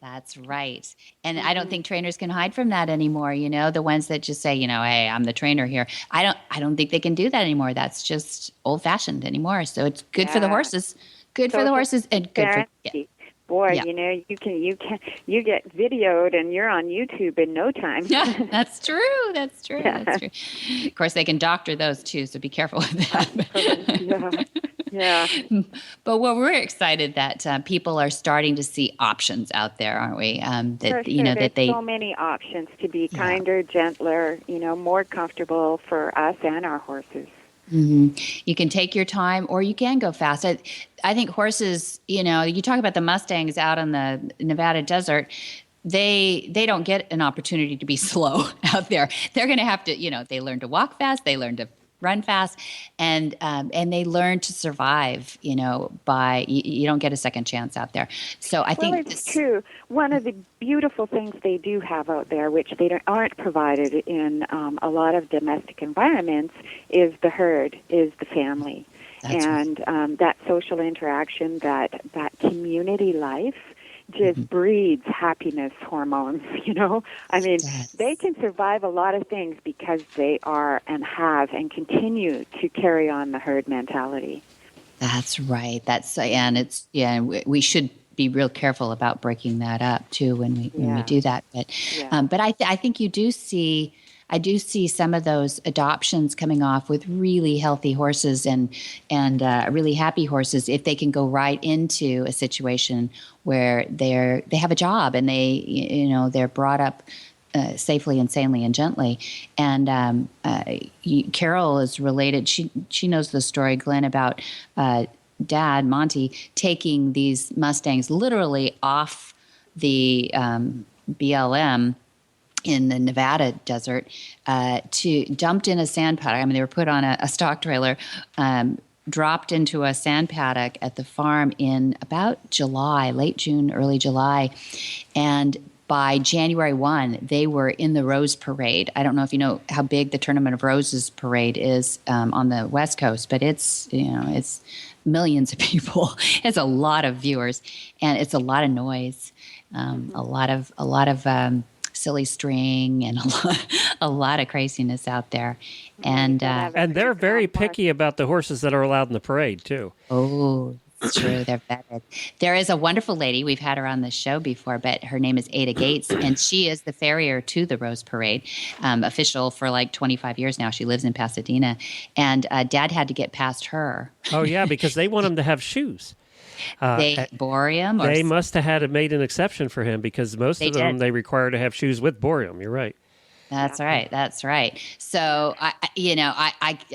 That's right. And I don't think trainers can hide from that anymore. The ones that just say, hey, I'm the trainer here. I don't think they can do that anymore. That's just old fashioned anymore. So it's good for the horses. Good for the horses and good for boy, you get videoed and you're on YouTube in no time. Yeah, that's true. That's true. Of course, they can doctor those too, so be careful with that. Yeah. But we're excited that people are starting to see options out there, aren't we? There's so many options to be kinder, gentler, more comfortable for us and our horses. Mm-hmm. You can take your time or you can go fast. I think horses, you talk about the Mustangs out in the Nevada desert, they don't get an opportunity to be slow out there. They're going to have to, they learn to walk fast, they learn to run fast, and they learn to survive, by, you don't get a second chance out there. So I think it's true. One of the beautiful things they do have out there, which aren't provided in a lot of domestic environments, is the herd, is the family. That's and that social interaction, that community life just breeds happiness hormones, I mean, they can survive a lot of things because they are and have and continue to carry on the herd mentality. That's right. We should be real careful about breaking that up too when we do that. But I think you do see. I do see some of those adoptions coming off with really healthy horses and really happy horses if they can go right into a situation where they have a job and they're brought up safely and sanely and gently. And Carol is related. She knows the story, Glenn, about Dad, Monty, taking these Mustangs literally off the BLM in the Nevada desert, dumped in a sand paddock. I mean, they were put on a stock trailer, dropped into a sand paddock at the farm in about July, late June, early July. And by January 1, they were in the Rose Parade. I don't know if you know how big the Tournament of Roses Parade is on the West Coast, but it's millions of people. It's a lot of viewers, and it's a lot of noise, a lot of silly string, and a lot of craziness out there. And they're very picky about the horses that are allowed in the parade too. Oh, it's true. They're vetted. There is a wonderful lady. We've had her on the show before, but her name is Ada Gates, and she is the farrier to the Rose Parade, official for like 25 years now. She lives in Pasadena, and Dad had to get past her. Oh, yeah, because they want him to have shoes. Borium? They must have made an exception for him, because most of them, they require to have shoes with borium. You're right. That's right. That's right. So I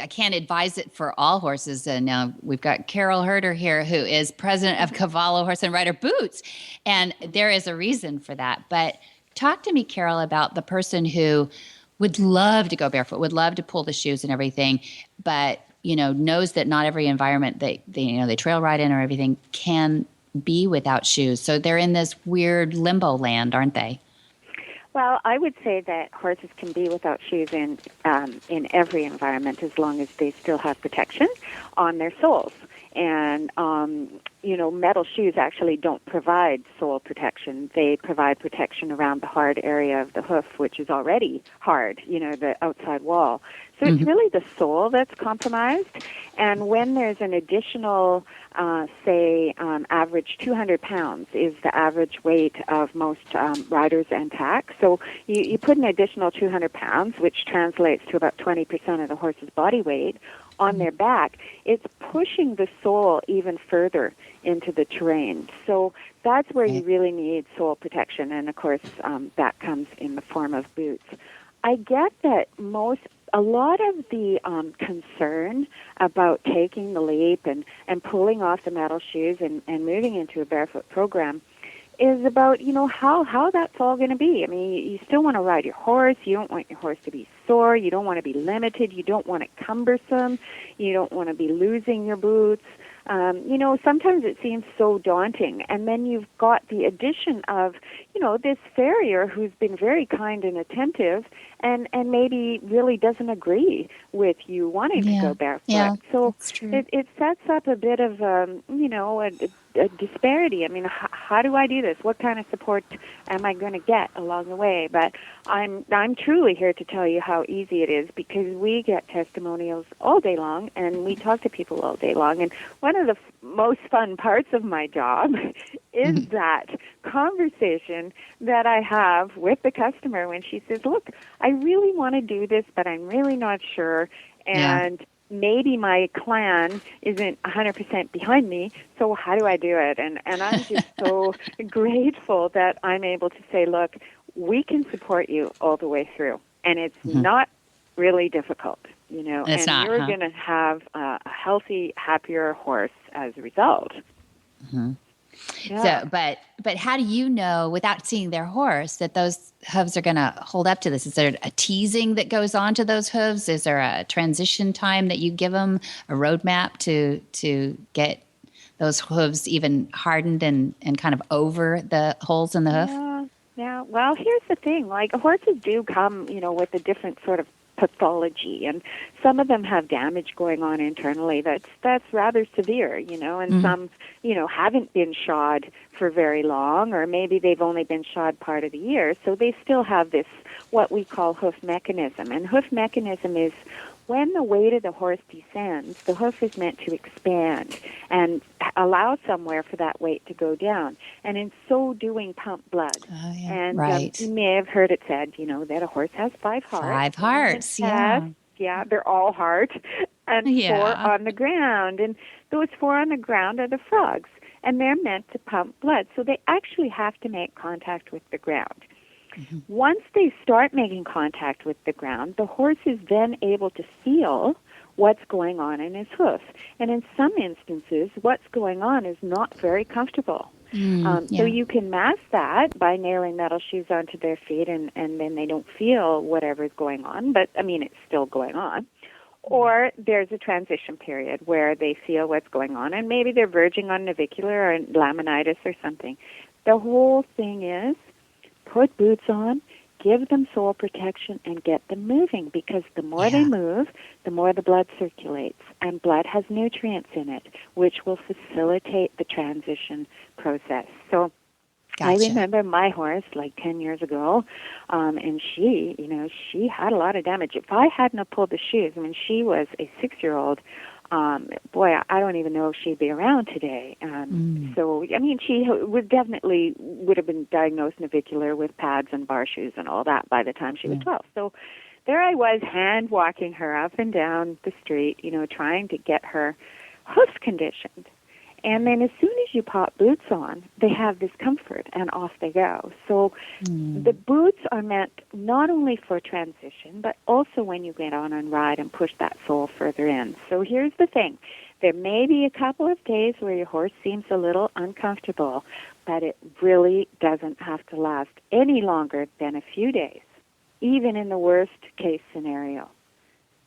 can't advise it for all horses. And now we've got Carol Herder here, who is president of Cavallo Horse and Rider Boots, and there is a reason for that. But talk to me, Carol, about the person who would love to go barefoot, would love to pull the shoes and everything, but knows that not every environment they trail ride in or everything can be without shoes. So they're in this weird limbo land, aren't they? Well, I would say that horses can be without shoes in every environment, as long as they still have protection on their soles. And metal shoes actually don't provide sole protection. They provide protection around the hard area of the hoof, which is already hard, the outside wall. So it's really the sole that's compromised. And when there's an additional, average 200 pounds is the average weight of most riders and tack. So you put an additional 200 pounds, which translates to about 20% of the horse's body weight, on their back, it's pushing the sole even further into the terrain. So that's where you really need sole protection. And, of course, that comes in the form of boots. I get that a lot of the concern about taking the leap and pulling off the metal shoes and moving into a barefoot program is about, how that's all going to be. I mean, you still want to ride your horse. You don't want your horse to be sore. You don't want to be limited. You don't want it cumbersome. You don't want to be losing your boots. Sometimes it seems so daunting. And then you've got the addition of, this farrier who's been very kind and attentive and maybe really doesn't agree with you wanting to go barefoot. Yeah, so that's true. It sets up a bit of, a disparity. I mean, how do I do this? What kind of support am I going to get along the way? But I'm truly here to tell you how easy it is, because we get testimonials all day long and we talk to people all day long. And one of the most fun parts of my job is that conversation that I have with the customer when she says, look, I really want to do this, but I'm really not sure. And maybe my clan isn't 100% behind me, so how do I do it? And I'm just so grateful that I'm able to say, look, we can support you all the way through. And it's not really difficult, It's and you're going to have a healthy, happier horse as a result. Mm-hmm. Yeah. So, but how do you know, without seeing their horse, that those hooves are going to hold up to this? Is there a teasing that goes on to those hooves? Is there a transition time that you give them, a roadmap to get those hooves even hardened and kind of over the holes in the hoof? Yeah. Well, here's the thing. Like, horses do come, with a different sort of pathology, and some of them have damage going on internally that's rather severe, and some, haven't been shod for very long, or maybe they've only been shod part of the year, so they still have this, what we call hoof mechanism. And hoof mechanism is when the weight of the horse descends, the hoof is meant to expand and allow somewhere for that weight to go down. And in so doing, pump blood. Oh, yeah. And you may have heard it said, that a horse has 5 hearts. 5 hearts, yeah. Yeah, they're all heart, and 4 on the ground. And those 4 on the ground are the frogs, and they're meant to pump blood. So they actually have to make contact with the ground. Once they start making contact with the ground, the horse is then able to feel what's going on in his hoof. And in some instances, what's going on is not very comfortable. So you can mask that by nailing metal shoes onto their feet, and then they don't feel whatever's going on. But, I mean, it's still going on. Or there's a transition period where they feel what's going on, and maybe they're verging on navicular or laminitis or something. The whole thing is put boots on, give them sole protection, and get them moving, because the more they move, the more the blood circulates. And blood has nutrients in it, which will facilitate the transition process. So I remember my horse like 10 years ago, and she had a lot of damage. If I hadn't have pulled the shoes, I mean, she was a 6-year-old. Boy, I don't even know if she'd be around today. So, I mean, she would have been diagnosed navicular with pads and bar shoes and all that by the time she was 12. So there I was, hand walking her up and down the street, trying to get her hoofs conditioned. And then as soon as you pop boots on, they have this comfort, and off they go. So the boots are meant not only for transition, but also when you get on and ride and push that sole further in. So here's the thing. There may be a couple of days where your horse seems a little uncomfortable, but it really doesn't have to last any longer than a few days, even in the worst case scenario,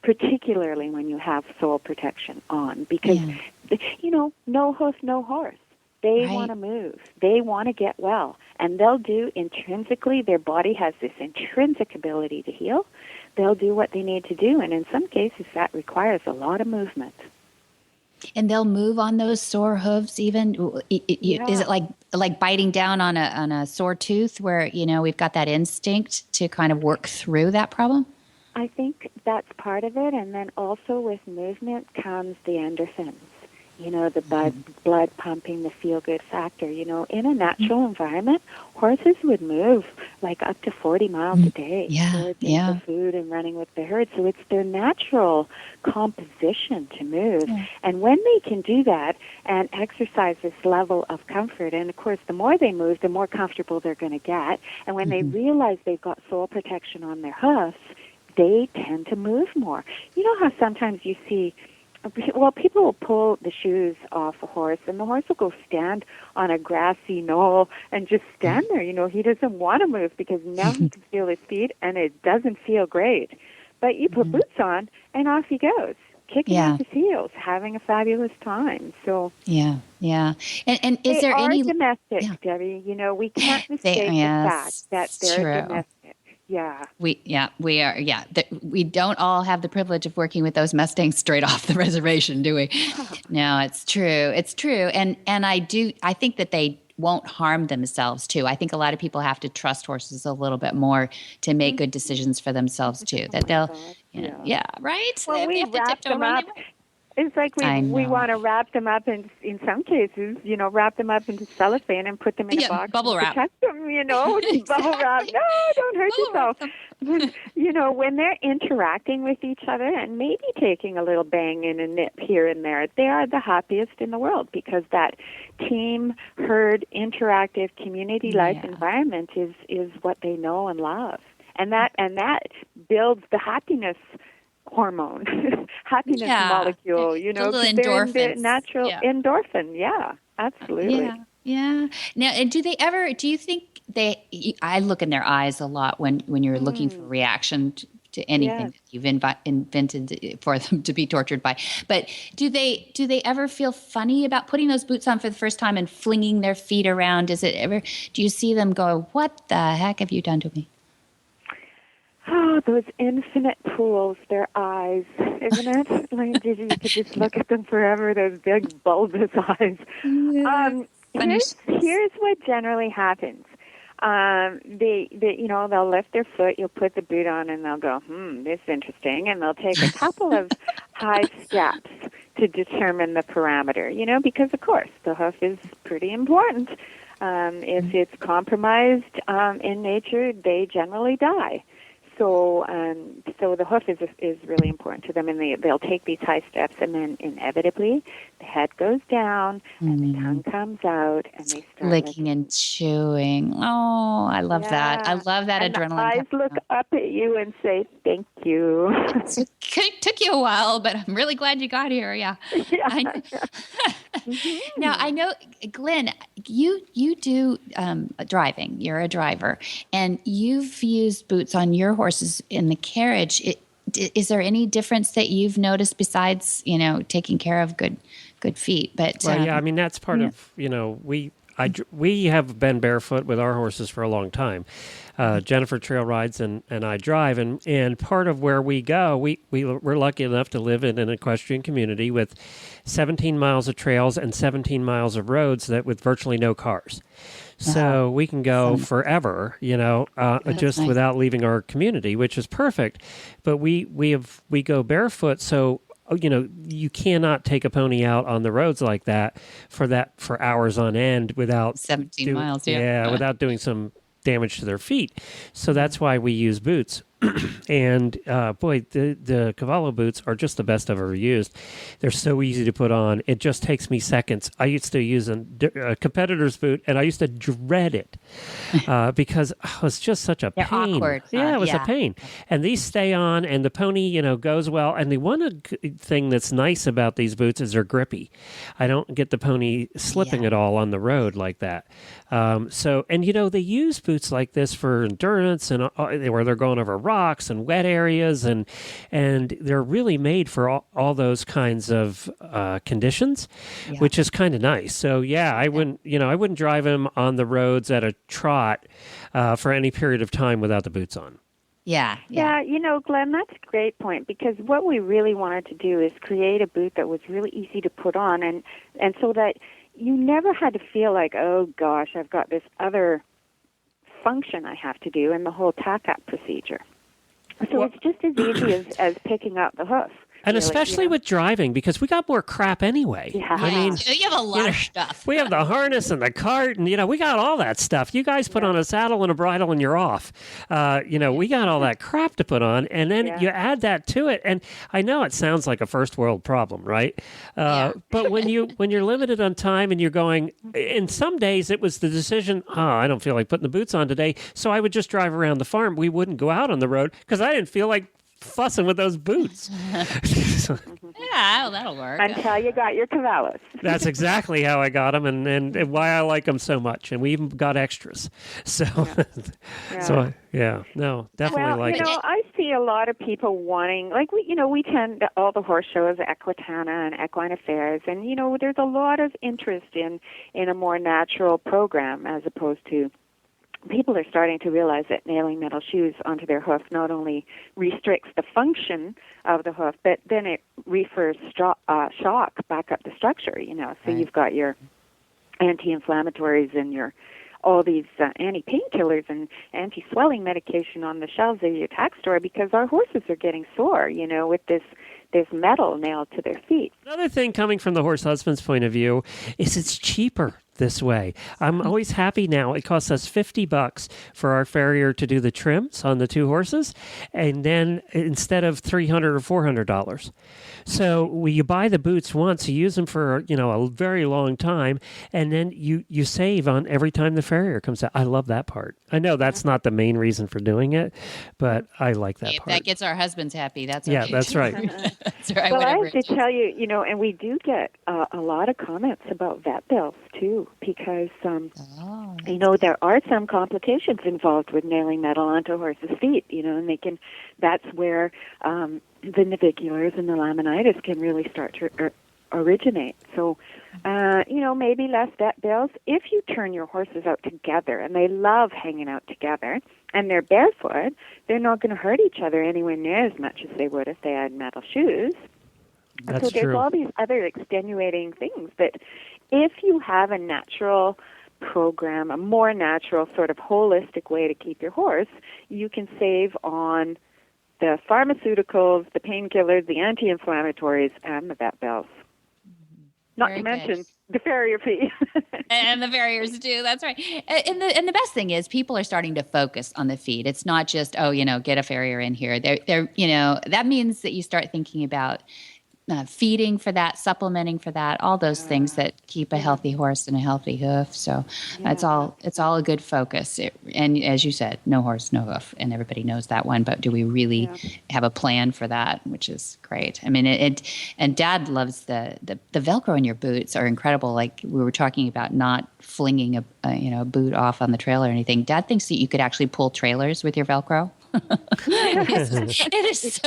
particularly when you have sole protection on, because no hoof, no horse. They want to move. They want to get well. And they'll do intrinsically, their body has this intrinsic ability to heal. They'll do what they need to do. And in some cases, that requires a lot of movement. And they'll move on those sore hooves even? Is it like biting down on a sore tooth where, we've got that instinct to kind of work through that problem? I think that's part of it. And then also with movement comes the endorphins. The blood pumping, the feel-good factor. In a natural environment, horses would move like up to 40 miles a day for food and running with the herd. So it's their natural composition to move. Yeah. And when they can do that and exercise this level of comfort, and of course, the more they move, the more comfortable they're going to get. And when they realize they've got sole protection on their hoofs, they tend to move more. You know how sometimes you see... Well, people will pull the shoes off a horse, and the horse will go stand on a grassy knoll and just stand there. He doesn't want to move because now he can feel his feet, and it doesn't feel great. But you put boots on, and off he goes, kicking at his heels, having a fabulous time. So and is there any domestic, Debbie? We can't mistake the fact that they're domestic. Yeah. We are. Yeah. We don't all have the privilege of working with those Mustangs straight off the reservation, do we? No, it's true. It's true. And I think that they won't harm themselves too. I think a lot of people have to trust horses a little bit more to make good decisions for themselves too. That they'll, right? Well, we wrap them up. It's like we want to wrap them up in some cases, wrap them up into cellophane and put them in a box. Bubble wrap. Protect them, bubble wrap. No, don't hurt yourself. When they're interacting with each other and maybe taking a little bang and a nip here and there, they are the happiest in the world, because that team, herd, interactive community life environment is what they know and love. And that builds the happiness hormone, happiness molecule, endorphins. They're natural endorphin. Yeah, absolutely. Yeah. Now, do you think I look in their eyes a lot when you're looking for reaction to anything that you've invented for them to be tortured by. But do they ever feel funny about putting those boots on for the first time and flinging their feet around? Do you see them go, what the heck have you done to me? Oh, those infinite pools, their eyes, isn't it? Like, you could just look at them forever, those big bulbous eyes. Here's what generally happens. They'll lift their foot, you'll put the boot on, and they'll go, this is interesting, and they'll take a couple of high steps to determine the parameter, because, of course, the hoof is pretty important. If it's compromised in nature, they generally die. So the hoof is really important to them, and they'll take these high steps, and then inevitably the head goes down and the tongue comes out, and they start licking and chewing. Oh, I love that. I love that and adrenaline. The eyes look up at you and say, "Thank you." It took you a while, but I'm really glad you got here. Yeah. Now I know, Glenn, you do driving. You're a driver, and you've used boots on your horses in the carriage. Is there any difference that you've noticed besides, taking care of good feet? But yeah, I mean that's part of we have been barefoot with our horses for a long time. Jennifer trail rides and I drive, and part of where we go, we're lucky enough to live in an equestrian community with 17 miles of trails and 17 miles of roads with virtually no cars. So we can go forever, just without leaving our community, which is perfect. But we go barefoot, so you cannot take a pony out on the roads like that for hours on end without 17 miles, without doing some damage to their feet. So that's why we use boots. And boy, the Cavallo boots are just the best I've ever used. They're so easy to put on. It just takes me seconds. I used to use a competitor's boot, and I used to dread it because it was just such a pain. Awkward. Yeah, it was a pain. And these stay on, and the pony, goes well. And the one thing that's nice about these boots is they're grippy. I don't get the pony slipping at all on the road like that. They use boots like this for endurance and where they're going over rocks and wet areas, and they're really made for all those kinds of conditions, which is kind of nice. So I wouldn't drive him on the roads at a trot for any period of time without the boots on. Yeah, Glenn, that's a great point, because what we really wanted to do is create a boot that was really easy to put on, and so that you never had to feel like, oh gosh, I've got this other function I have to do in the whole tack-up procedure. So it's just as easy as picking up the hoof. And really, especially with driving, because we got more crap anyway. Yeah. I mean, you have a lot of stuff. We have the harness and the cart, and we got all that stuff. You guys put on a saddle and a bridle, and you're off. We got all that crap to put on, and then you add that to it. And I know it sounds like a first world problem, right? But when you're limited on time and you're going, and some days it was the decision, I don't feel like putting the boots on today, so I would just drive around the farm. We wouldn't go out on the road because I didn't feel like fussing with those boots. Yeah, that'll work. Until you got your Cavallos. That's exactly how I got them, and why I like them so much. And we even got extras. So, definitely I see a lot of people wanting, we tend to, all the horse shows, Equitana and Equine Affairs, and there's a lot of interest in a more natural program, as opposed to. People are starting to realize that nailing metal shoes onto their hoof not only restricts the function of the hoof, but then it refers shock back up the structure, So you've got your anti-inflammatories and all these anti-painkillers and anti-swelling medication on the shelves of your tack store, because our horses are getting sore, with this metal nailed to their feet. Another thing coming from the horse husband's point of view is it's cheaper this way. I'm always happy now. It costs us $50 for our farrier to do the trims on the two horses, and then instead of $300 or $400. So you buy the boots once, you use them for a very long time, and then you save on every time the farrier comes out. I love that part. I know that's not the main reason for doing it, but I like that part. That gets our husbands happy. That's that's right. That's right. Well, I have to tell you, and we do get a lot of comments about vet bills too, because there are some complications involved with nailing metal onto a horse's feet, and that's where the naviculars and the laminitis can really start to originate. So, maybe less vet bills. If you turn your horses out together, and they love hanging out together, and they're barefoot, they're not going to hurt each other anywhere near as much as they would if they had metal shoes. That's so there's all these other extenuating things. But if you have a natural program, a more natural sort of holistic way to keep your horse, you can save on the pharmaceuticals, the painkillers, the anti-inflammatories, and the vet bills. Not to mention the farrier fee. And the farriers too. That's right. And the best thing is people are starting to focus on the feed. It's not just, get a farrier in here. They're that means that you start thinking about feeding for that, supplementing for that, all those things that keep a healthy horse and a healthy hoof. So it's all a good focus. And as you said, no horse, no hoof, and everybody knows that one. But do we really have a plan for that? Which is great. I mean, and Dad loves the Velcro in your boots are incredible. Like we were talking about not flinging a boot off on the trail or anything. Dad thinks that you could actually pull trailers with your Velcro. It is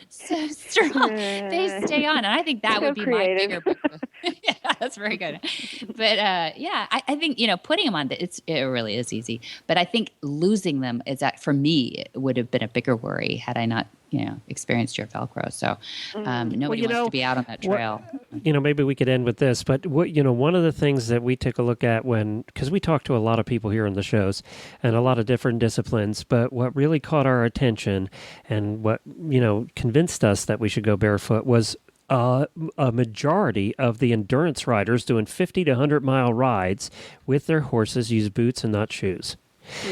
so strong. They stay on, and I think that would be creative. my bigger. Yeah, that's very good. But I think putting them on it really is easy. But I think losing them is that for me it would have been a bigger worry had I not experienced your Velcro. So nobody wants to be out on that trail. Maybe we could end with this, but one of the things that we took a look at because we talked to a lot of people here in the shows and a lot of different disciplines, but what really caught our attention and what, convinced us that we should go barefoot was a majority of the endurance riders doing 50 to 100 mile rides with their horses use boots and not shoes.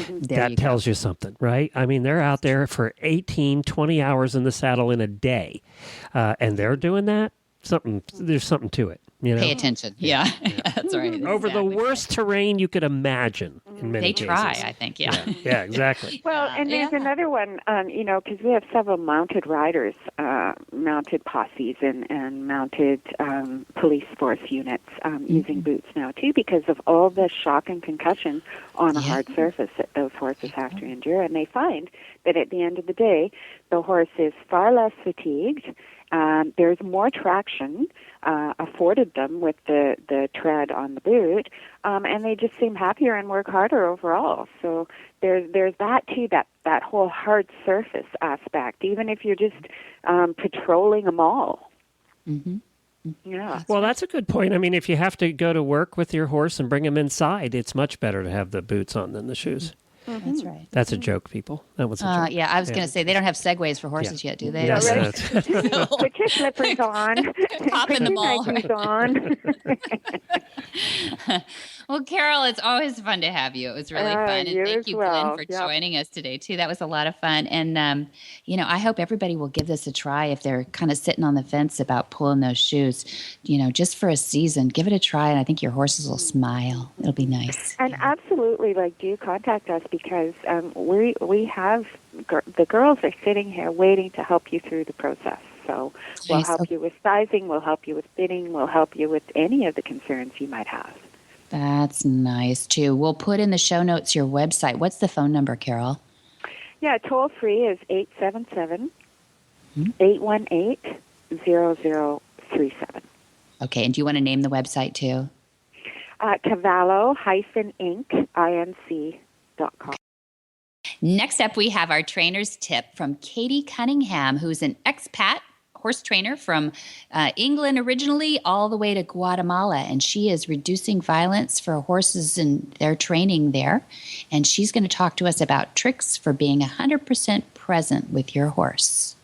That tells you something, right? I mean, they're out there for 18, 20 hours in the saddle in a day, and they're doing that. There's something to it. Pay attention. Yeah. That's right. Over the worst terrain you could imagine in many cases. They try, I think. Yeah, exactly. Well, and there's another one, because we have several mounted riders, mounted posses and mounted police force units using boots now, too, because of all the shock and concussion on a hard surface that those horses have to endure. And they find that at the end of the day, the horse is far less fatigued. There's more traction afforded them with the tread on the boot, and they just seem happier and work harder overall. So there's that too, that whole hard surface aspect, even if you're just patrolling a mall. Mm-hmm. Yeah. Well, that's a good point. I mean, if you have to go to work with your horse and bring him inside, it's much better to have the boots on than the shoes. Mm-hmm. That's right. That's a joke, people. That was a joke. Yeah, I was going to say, they don't have segways for horses yet, do they? Yes, Put your slippers on. Pop in the mall. Nikes on. Well, Carol, it's always fun to have you. It was really fun. And thank you, Glenn, for joining us today, too. That was a lot of fun. And, I hope everybody will give this a try if they're kind of sitting on the fence about pulling those shoes. Just for a season, give it a try, and I think your horses will smile. It'll be nice. And absolutely, do contact us because we have the girls are sitting here waiting to help you through the process. So we'll help you with sizing, we'll help you with fitting, we'll help you with any of the concerns you might have. That's nice, too. We'll put in the show notes your website. What's the phone number, Carol? Yeah, toll free is 877-818-0037. Okay, and do you want to name the website, too? Cavallo-inc.com. Next up, we have our trainer's tip from Katie Cunningham, who's an expat horse trainer from England originally all the way to Guatemala, and she is reducing violence for horses and their training there. And she's going to talk to us about tricks for being 100% present with your horse.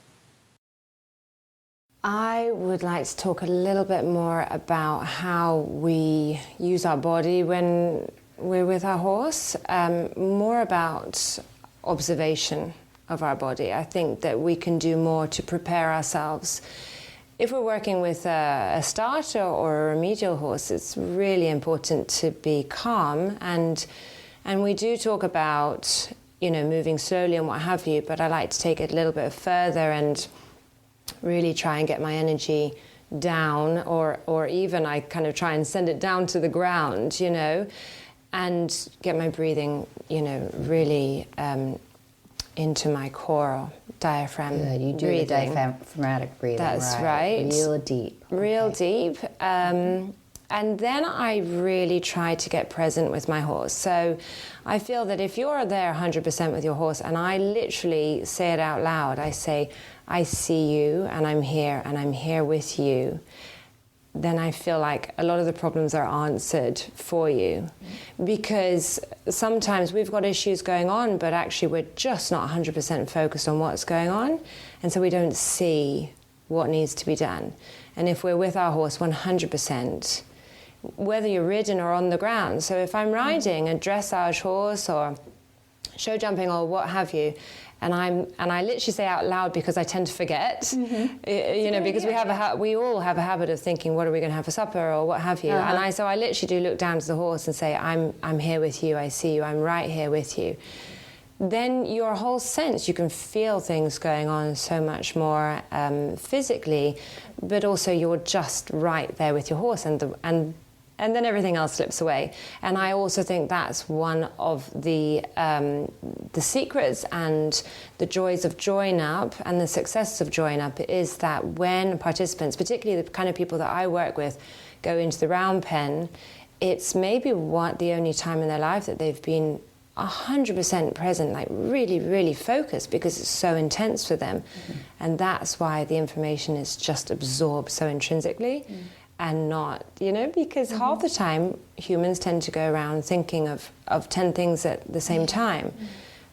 I would like to talk a little bit more about how we use our body when we're with our horse, more about observation of our body. I think that we can do more to prepare ourselves. If we're working with a starter or a remedial horse, it's really important to be calm, and we do talk about moving slowly and what have you, but I like to take it a little bit further and really try and get my energy down, or even I kind of try and send it down to the ground, and get my breathing, really into my core diaphragm. Good. You do the diaphragmatic breathing. That's right. Real deep. Real deep. And then I really try to get present with my horse. So I feel that if you're there 100% with your horse, and I literally say it out loud, I say, I see you, and I'm here with you, then I feel like a lot of the problems are answered for you. Because sometimes we've got issues going on, but actually we're just not 100% focused on what's going on, and so we don't see what needs to be done. And if we're with our horse 100%, whether you're ridden or on the ground, so if I'm riding a dressage horse or show jumping or what have you, And I literally say out loud because I tend to forget, because we all have a habit of thinking, what are we going to have for supper or what have you. And I literally do look down to the horse and say, I'm here with you, I see you, I'm right here with you. Then your whole sense, you can feel things going on so much more physically, but also you're just right there with your horse, and then everything else slips away. And I also think that's one of the secrets and the joys of Join Up and the successes of Join Up is that when participants, particularly the kind of people that I work with, go into the round pen, it's maybe the only time in their life that they've been 100% present, like really, really focused, because it's so intense for them. And that's why the information is just absorbed so intrinsically and not, because half the time humans tend to go around thinking of 10 things at the same time.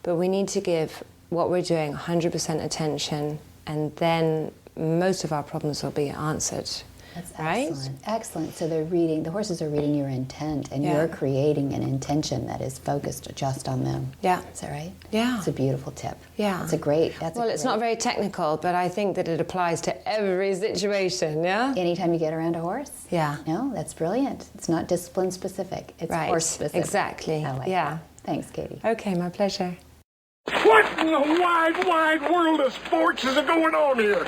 But we need to give what we're doing 100% attention, and then most of our problems will be answered. That's right? Excellent. So the horses are reading your intent, and you're creating an intention that is focused just on them. Yeah. Is that right? Yeah. It's a beautiful tip. Yeah. It's not very technical, but I think that it applies to every situation, yeah? Anytime you get around a horse? Yeah. No, that's brilliant. It's not discipline specific. It's horse specific. Exactly. I like that. Thanks, Katie. Okay, my pleasure. What in the wide, wide world of sports is going on here?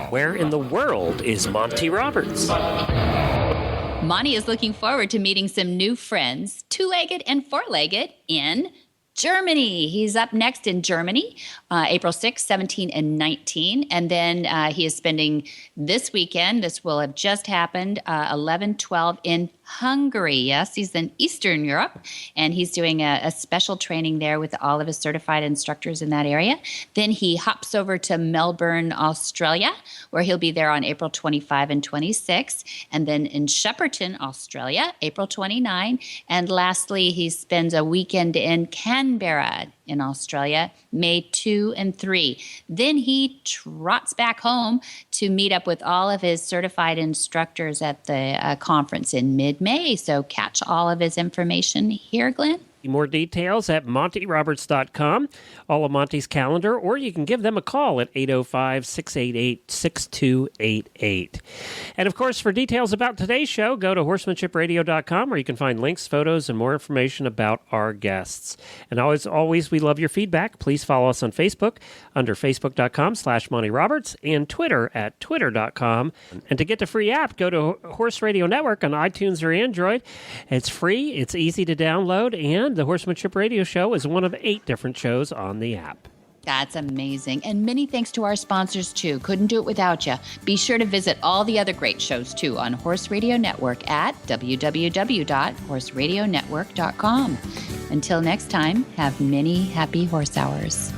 Where in the world is Monty Roberts? Monty is looking forward to meeting some new friends, two-legged and four-legged, in Germany. He's up next in Germany, April 6, 17, and 19. And then he is spending this weekend, this will have just happened, 11, 12 in Hungary. Yes, he's in Eastern Europe, and he's doing a special training there with all of his certified instructors in that area. Then he hops over to Melbourne, Australia, where he'll be there on April 25 and 26. And then in Shepparton, Australia, April 29. And lastly, he spends a weekend in Canberra in Australia, May 2 and 3. Then he trots back home to meet up with all of his certified instructors at the conference in mid-May. So catch all of his information here, Glenn. More details at montyroberts.com, all of Monty's calendar, or you can give them a call at 805-688-6288. And of course, for details about today's show, go to horsemanshipradio.com, where you can find links, photos, and more information about our guests. And always, we love your feedback. Please follow us on Facebook under facebook.com/Monty Roberts and Twitter at twitter.com. And to get the free app, go to Horse Radio Network on iTunes or Android. It's free, it's easy to download, and the Horsemanship Radio Show is one of 8 different shows on the app. That's amazing. And many thanks to our sponsors, too. Couldn't do it without you. Be sure to visit all the other great shows, too, on Horse Radio Network at www.horseradionetwork.com. Until next time, have many happy horse hours.